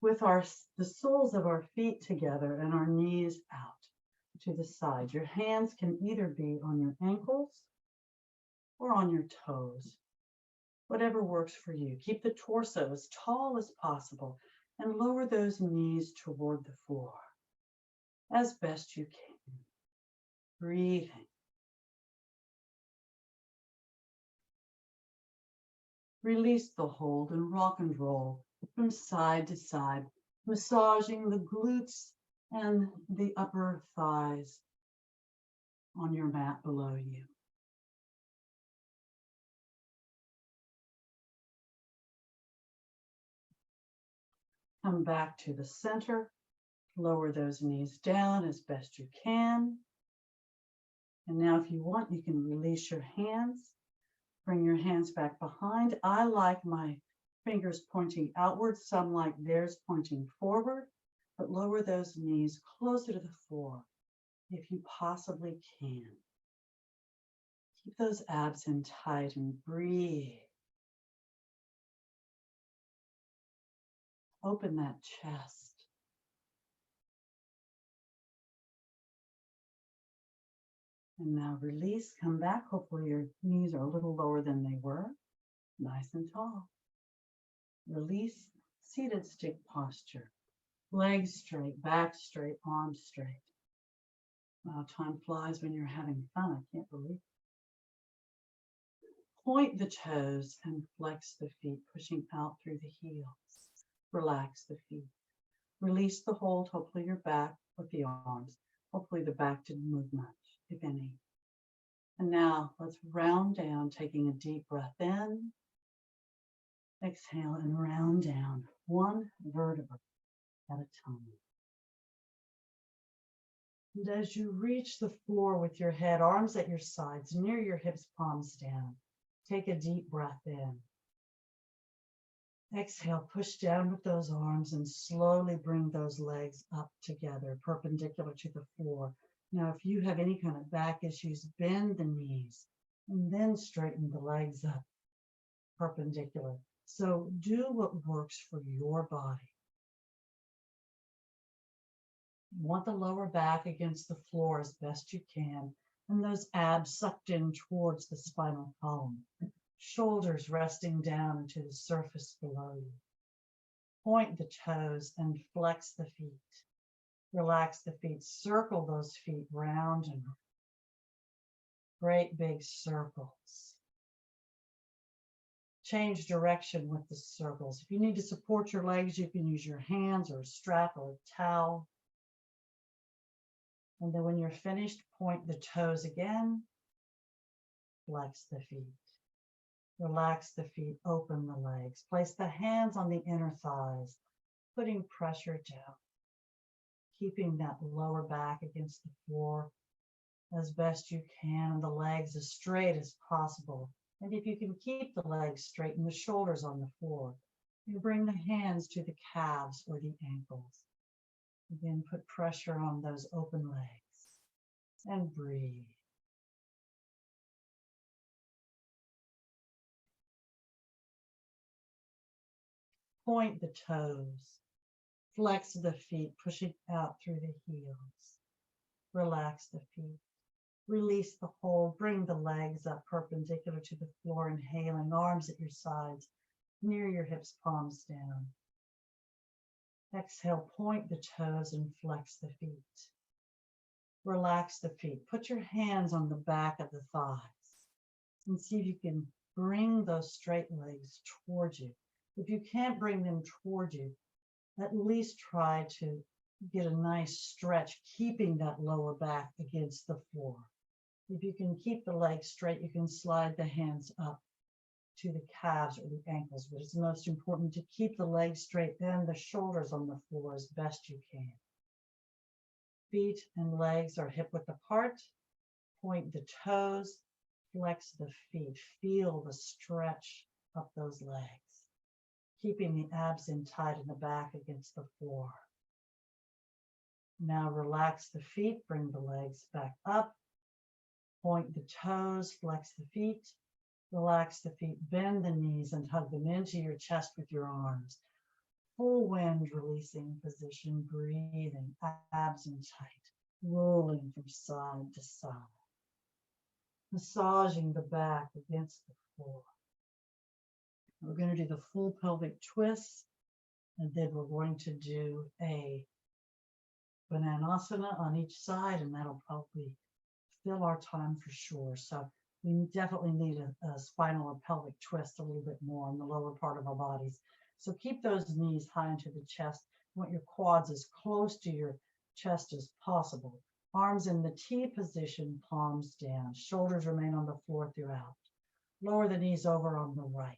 with the soles of our feet together and our knees out to the side. Your hands can either be on your ankles or on your toes, whatever works for you. Keep the torso as tall as possible and lower those knees toward the floor as best you can. Breathing. Release the hold and rock and roll from side to side, massaging the glutes and the upper thighs on your mat below you. Come back to the center. Lower those knees down as best you can. And now if you want, you can release your hands. Bring your hands back behind. I like my fingers pointing outward. Some like theirs pointing forward. But lower those knees closer to the floor if you possibly can. Keep those abs in tight and breathe. Open that chest. And now release, come back. Hopefully your knees are a little lower than they were. Nice and tall. Release, Seated stick posture. Legs straight, back straight, arms straight. Wow, time flies when you're having fun. I can't believe it. Point the toes and flex the feet, pushing out through the heels. Relax the feet. Release the hold. Hopefully you're back with the arms. Hopefully the back didn't move much, if any. And now let's round down, taking a deep breath in. Exhale and round down, one vertebra at a time. And as you reach the floor with your head, arms at your sides, near your hips, palms down, take a deep breath in. Exhale, push down with those arms and slowly bring those legs up together, perpendicular to the floor. Now, if you have any kind of back issues, bend the knees and then straighten the legs up, perpendicular. So do what works for your body. You want the lower back against the floor as best you can, and those abs sucked in towards the spinal column. Shoulders resting down into the surface below you. Point the toes and flex the feet. Relax the feet. Circle those feet round and round. Great big circles. Change direction with the circles. If you need to support your legs, you can use your hands or a strap or a towel. And then when you're finished, point the toes again. Flex the feet. Relax the feet, open the legs. Place the hands on the inner thighs, putting pressure down. Keeping that lower back against the floor as best you can, and the legs as straight as possible. And if you can keep the legs straight and the shoulders on the floor, you bring the hands to the calves or the ankles. Again, put pressure on those open legs and breathe. Point the toes. Flex the feet, pushing out through the heels. Relax the feet. Release the hold. Bring the legs up perpendicular to the floor, inhaling, arms at your sides, near your hips, palms down. Exhale, point the toes and flex the feet. Relax the feet. Put your hands on the back of the thighs and see if you can bring those straight legs towards you. If you can't bring them toward you, at least try to get a nice stretch, keeping that lower back against the floor. If you can keep the legs straight, you can slide the hands up to the calves or the ankles, but it's most important to keep the legs straight and the shoulders on the floor as best you can. Feet and legs are hip width apart. Point the toes, flex the feet. Feel the stretch up those legs, keeping the abs in tight in the back against the floor. Now relax the feet, bring the legs back up. Point the toes, flex the feet. Relax the feet, bend the knees and hug them into your chest with your arms. Full wind releasing position, breathing, abs in tight, rolling from side to side. Massaging the back against the floor. We're going to do the full pelvic twist, and then we're going to do a bananasana on each side, and that'll probably fill our time for sure. So we definitely need a spinal or pelvic twist a little bit more on the lower part of our bodies. So keep those knees high into the chest. You want your quads as close to your chest as possible. Arms in the T position, palms down. Shoulders remain on the floor throughout. Lower the knees over on the right.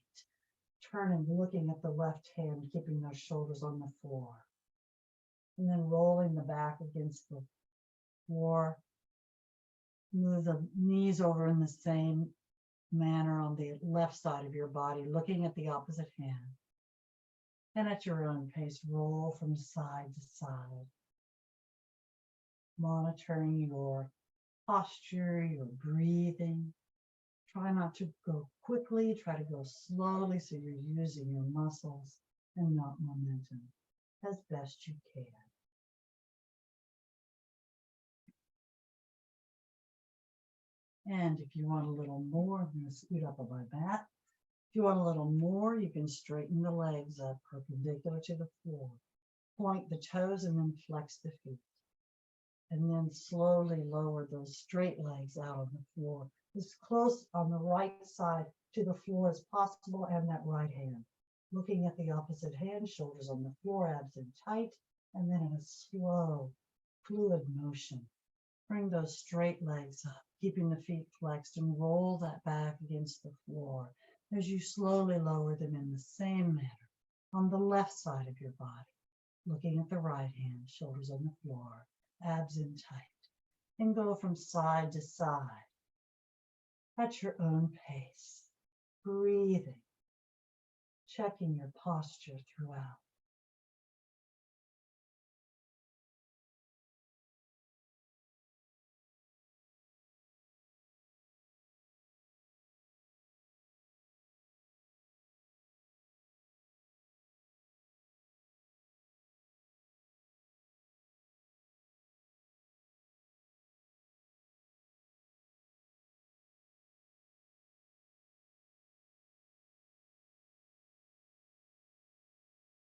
Turning, looking at the left hand, keeping those shoulders on the floor. And then rolling the back against the floor. Move the knees over in the same manner on the left side of your body, looking at the opposite hand. And at your own pace, roll from side to side. Monitoring your posture, your breathing. Try not to go quickly, try to go slowly so you're using your muscles and not momentum as best you can. And if you want a little more, I'm going to scoot up on my mat. If you want a little more, you can straighten the legs up perpendicular to the floor. Point the toes and then flex the feet. And then slowly lower those straight legs out on the floor, as close on the right side to the floor as possible, and that right hand. Looking at the opposite hand, shoulders on the floor, abs in tight, and then in a slow, fluid motion. Bring those straight legs up, keeping the feet flexed, and roll that back against the floor as you slowly lower them in the same manner on the left side of your body. Looking at the right hand, shoulders on the floor, abs in tight, and go from side to side at your own pace, breathing, checking your posture throughout.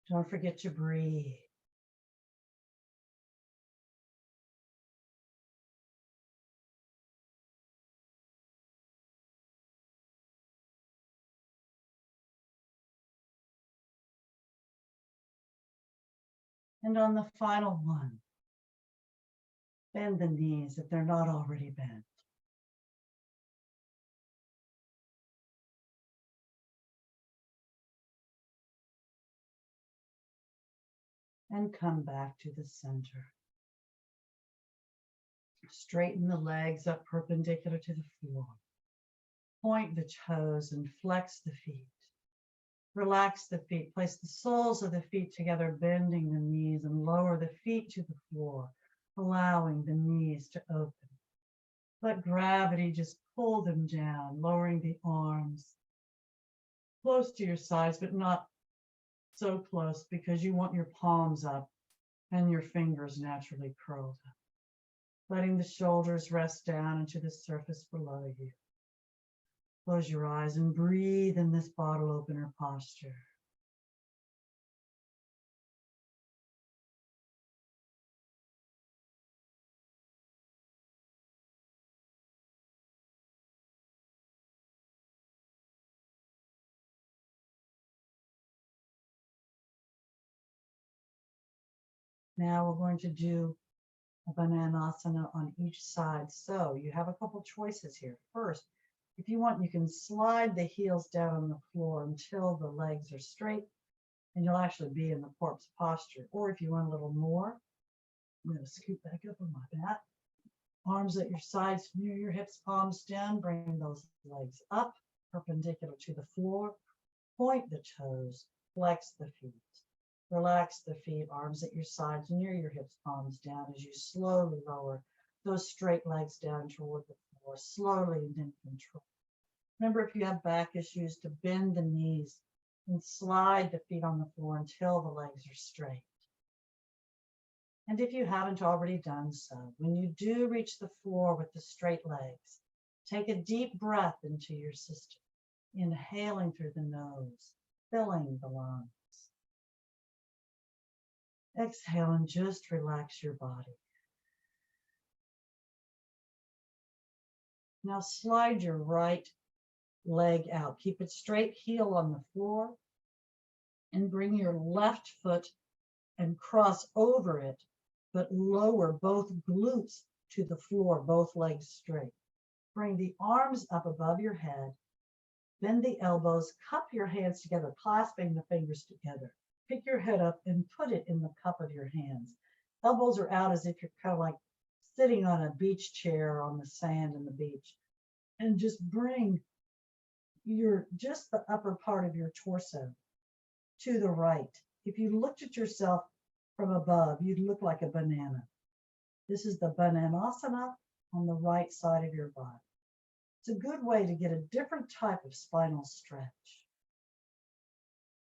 Don't forget to breathe. And on the final one, bend the knees if they're not already bent. And come back to the center. Straighten the legs up perpendicular to the floor. Point the toes and flex the feet. Relax the feet. Place the soles of the feet together, bending the knees, and lower the feet to the floor, allowing the knees to open. Let gravity just pull them down, lowering the arms close to your sides, but not so close because you want your palms up and your fingers naturally curled up. Letting the shoulders rest down into the surface below you. Close your eyes and breathe in this bottle opener posture. Now we're going to do a bananasana on each side. So you have a couple choices here. First, if you want, you can slide the heels down on the floor until the legs are straight, and you'll actually be in the corpse posture. Or if you want a little more, I'm going to scoot back up on my mat. Arms at your sides, near your hips, palms down. Bring those legs up, perpendicular to the floor. Point the toes, flex the feet. Relax the feet, arms at your sides, near your hips, palms down as you slowly lower those straight legs down toward the floor, slowly and in control. Remember, if you have back issues, to bend the knees and slide the feet on the floor until the legs are straight. And if you haven't already done so, when you do reach the floor with the straight legs, take a deep breath into your system, inhaling through the nose, filling the lungs. Exhale and just relax your body. Now slide your right leg out. Keep it straight, heel on the floor, and bring your left foot and cross over it, but lower both glutes to the floor, both legs straight. Bring the arms up above your head, bend the elbows, cup your hands together, clasping the fingers together. Pick your head up and put it in the cup of your hands. Elbows are out as if you're kind of like sitting on a beach chair on the sand in the beach. And just bring just the upper part of your torso to the right. If you looked at yourself from above, you'd look like a banana. This is the bananasana on the right side of your body. It's a good way to get a different type of spinal stretch.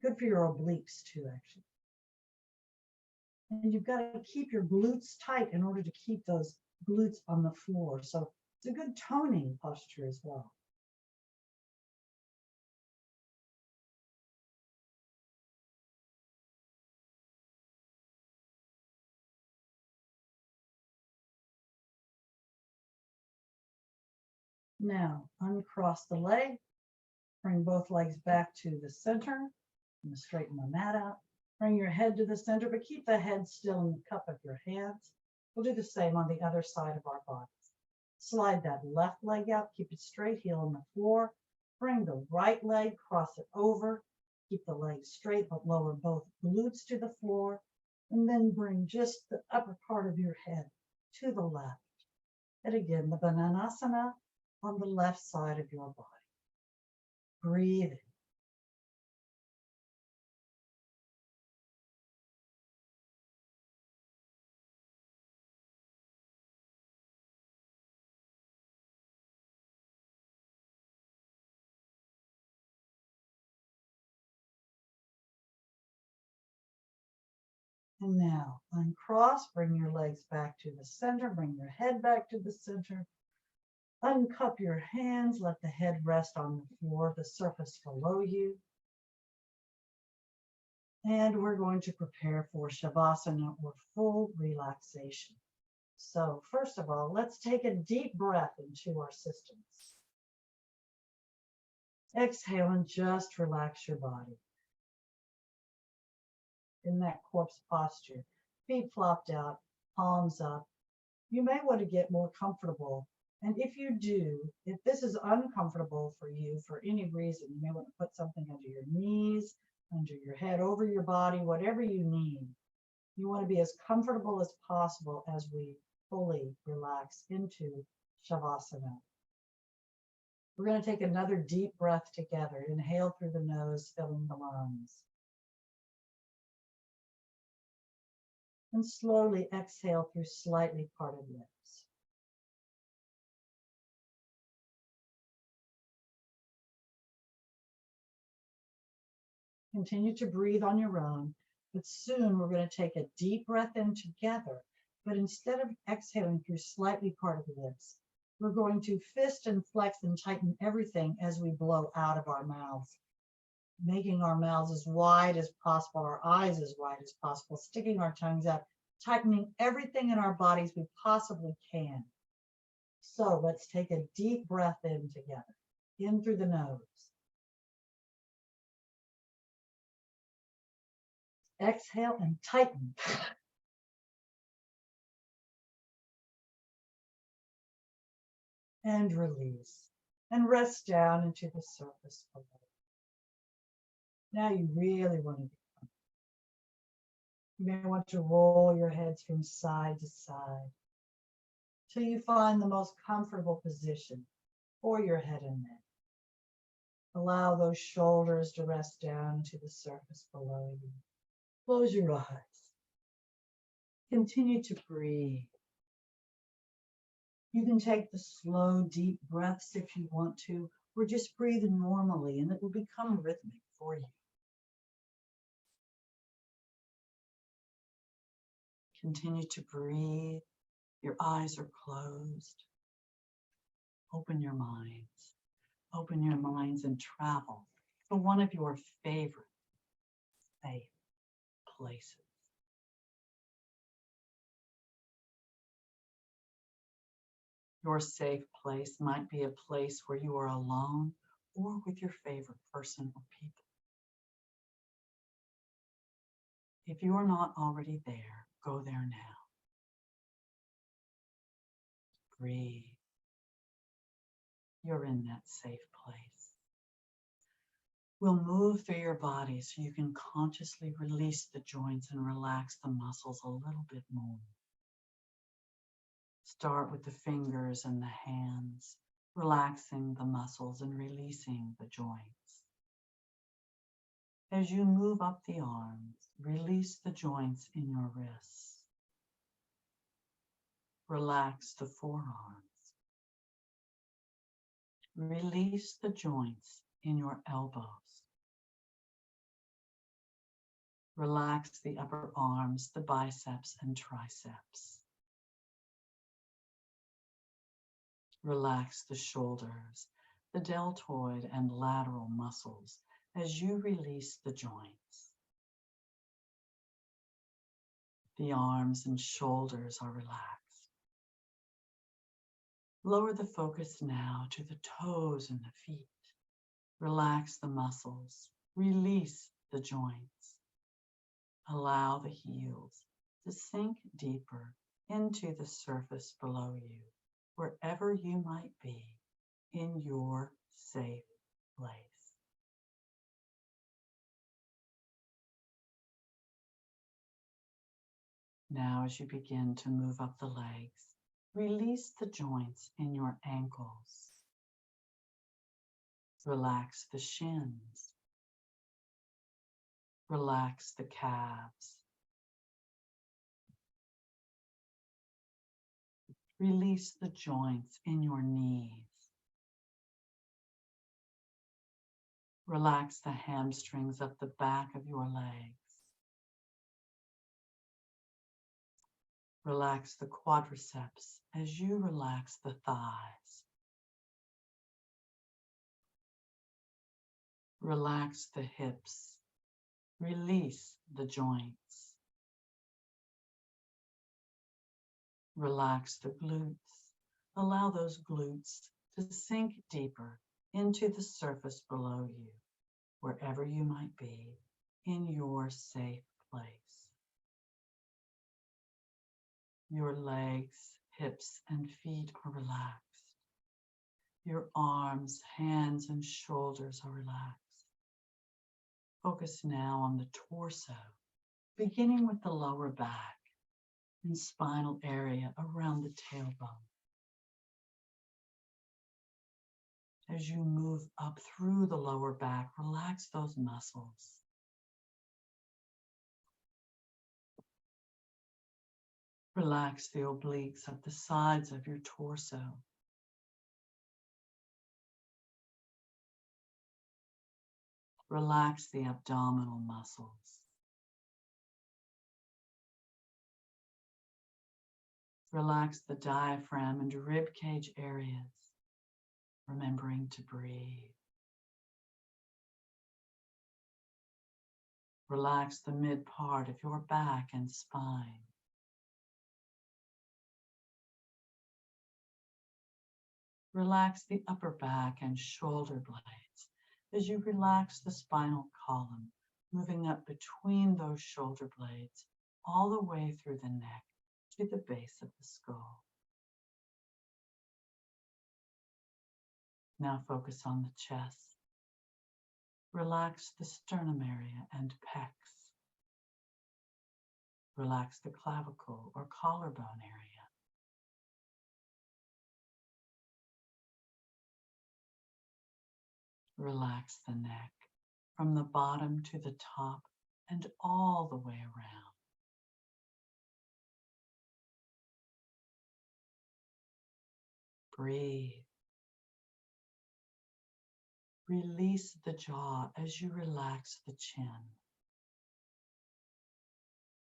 Good for your obliques too, actually. And you've got to keep your glutes tight in order to keep those glutes on the floor. So it's a good toning posture as well. Now, uncross the leg. Bring both legs back to the center. And straighten the mat out. Bring your head to the center, but keep the head still in the cup of your hands. We'll do the same on the other side of our bodies. Slide that left leg out. Keep it straight, heel on the floor. Bring the right leg, cross it over. Keep the leg straight, but lower both glutes to the floor. And then bring just the upper part of your head to the left. And again, the Bananasana on the left side of your body. Breathe in. And now uncross, bring your legs back to the center, bring your head back to the center. Uncup your hands, let the head rest on the floor, the surface below you. And we're going to prepare for Shavasana or full relaxation. So first of all, let's take a deep breath into our systems. Exhale and just relax your body. In that corpse posture, feet flopped out, palms up. You may want to get more comfortable. And if you do, if this is uncomfortable for you for any reason, you may want to put something under your knees, under your head, over your body, whatever you need. You want to be as comfortable as possible as we fully relax into Shavasana. We're going to take another deep breath together. Inhale through the nose, filling the lungs. And slowly exhale through slightly parted lips. Continue to breathe on your own, but soon we're going to take a deep breath in together. But instead of exhaling through slightly parted lips, we're going to fist and flex and tighten everything as we blow out of our mouths, making our mouths as wide as possible, our eyes as wide as possible, sticking our tongues out, tightening everything in our bodies we possibly can. So let's take a deep breath in together, in through the nose. Exhale and tighten. And release. And rest down into the surface below. Now you really want to be comfortable. You may want to roll your heads from side to side till you find the most comfortable position for your head and neck. Allow those shoulders to rest down to the surface below you. Close your eyes. Continue to breathe. You can take the slow, deep breaths if you want to, or just breathe normally, and it will become rhythmic for you. Continue to breathe. Your eyes are closed. Open your minds. Open your minds and travel to one of your favorite safe places. Your safe place might be a place where you are alone or with your favorite person or people. If you are not already there, go there now. Breathe. You're in that safe place. We'll move through your body so you can consciously release the joints and relax the muscles a little bit more. Start with the fingers and the hands, relaxing the muscles and releasing the joints. As you move up the arms, release the joints in your wrists. Relax the forearms. Release the joints in your elbows. Relax the upper arms, the biceps and triceps. Relax the shoulders, the deltoid and lateral muscles as you release the joints. The arms and shoulders are relaxed. Lower the focus now to the toes and the feet. Relax the muscles. Release the joints. Allow the heels to sink deeper into the surface below you, wherever you might be in your safe place. Now, as you begin to move up the legs, release the joints in your ankles. Relax the shins. Relax the calves. Release the joints in your knees. Relax the hamstrings up the back of your legs. Relax the quadriceps as you relax the thighs. Relax the hips. Release the joints. Relax the glutes. Allow those glutes to sink deeper into the surface below you, wherever you might be in your safe place. Your legs, hips, and feet are relaxed. Your arms, hands, and shoulders are relaxed. Focus now on the torso, beginning with the lower back and spinal area around the tailbone. As you move up through the lower back, relax those muscles. Relax the obliques of the sides of your torso. Relax the abdominal muscles. Relax the diaphragm and rib cage areas, remembering to breathe. Relax the mid part of your back and spine. Relax the upper back and shoulder blades as you relax the spinal column, moving up between those shoulder blades all the way through the neck to the base of the skull. Now focus on the chest. Relax the sternum area and pecs. Relax the clavicle or collarbone area. Relax the neck from the bottom to the top and all the way around. Breathe. Release the jaw as you relax the chin.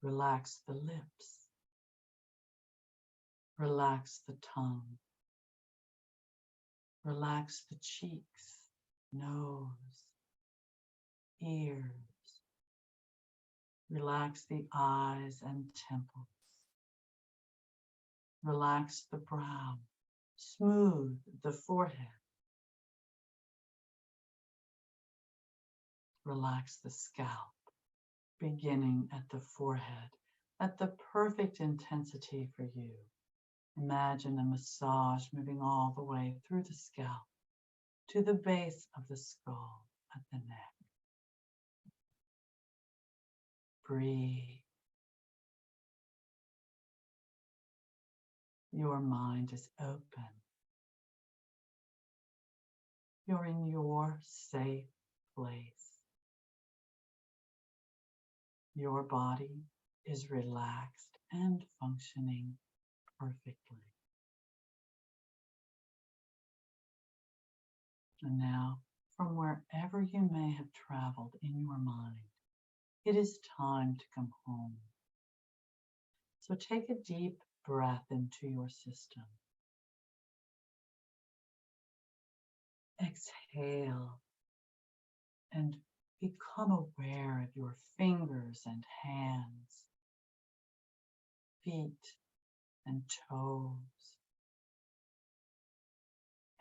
Relax the lips. Relax the tongue. Relax the cheeks, nose, ears. Relax the eyes and temples. Relax the brow. Smooth the forehead. Relax the scalp, beginning at the forehead, at the perfect intensity for you. Imagine a massage moving all the way through the scalp to the base of the skull at the neck. Breathe. Your mind is open. You're in your safe place. Your body is relaxed and functioning perfectly. And now, from wherever you may have traveled in your mind, it is time to come home. So take a deep breath into your system. Exhale and become aware of your fingers and hands, feet and toes,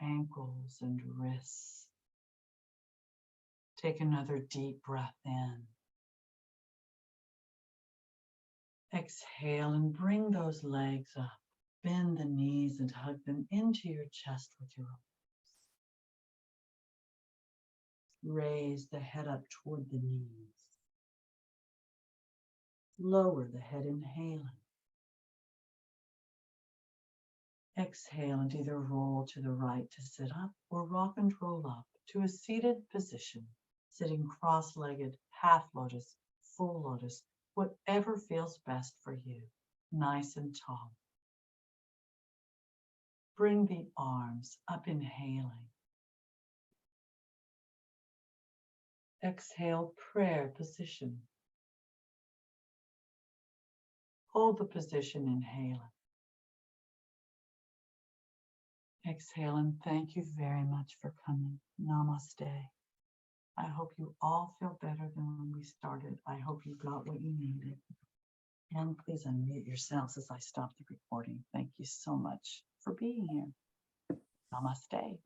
ankles and wrists. Take another deep breath in. Exhale and bring those legs up. Bend the knees and hug them into your chest with your arms. Raise the head up toward the knees. Lower the head, inhaling. Exhale and either roll to the right to sit up or rock and roll up to a seated position, sitting cross-legged, half lotus, full lotus, whatever feels best for you, nice and tall. Bring the arms up, inhaling. Exhale, prayer position. Hold the position, inhaling. Exhale and thank you very much for coming. Namaste. I hope you all feel better than when we started. I hope you got what you needed. And please unmute yourselves as I stop the recording. Thank you so much for being here. Namaste.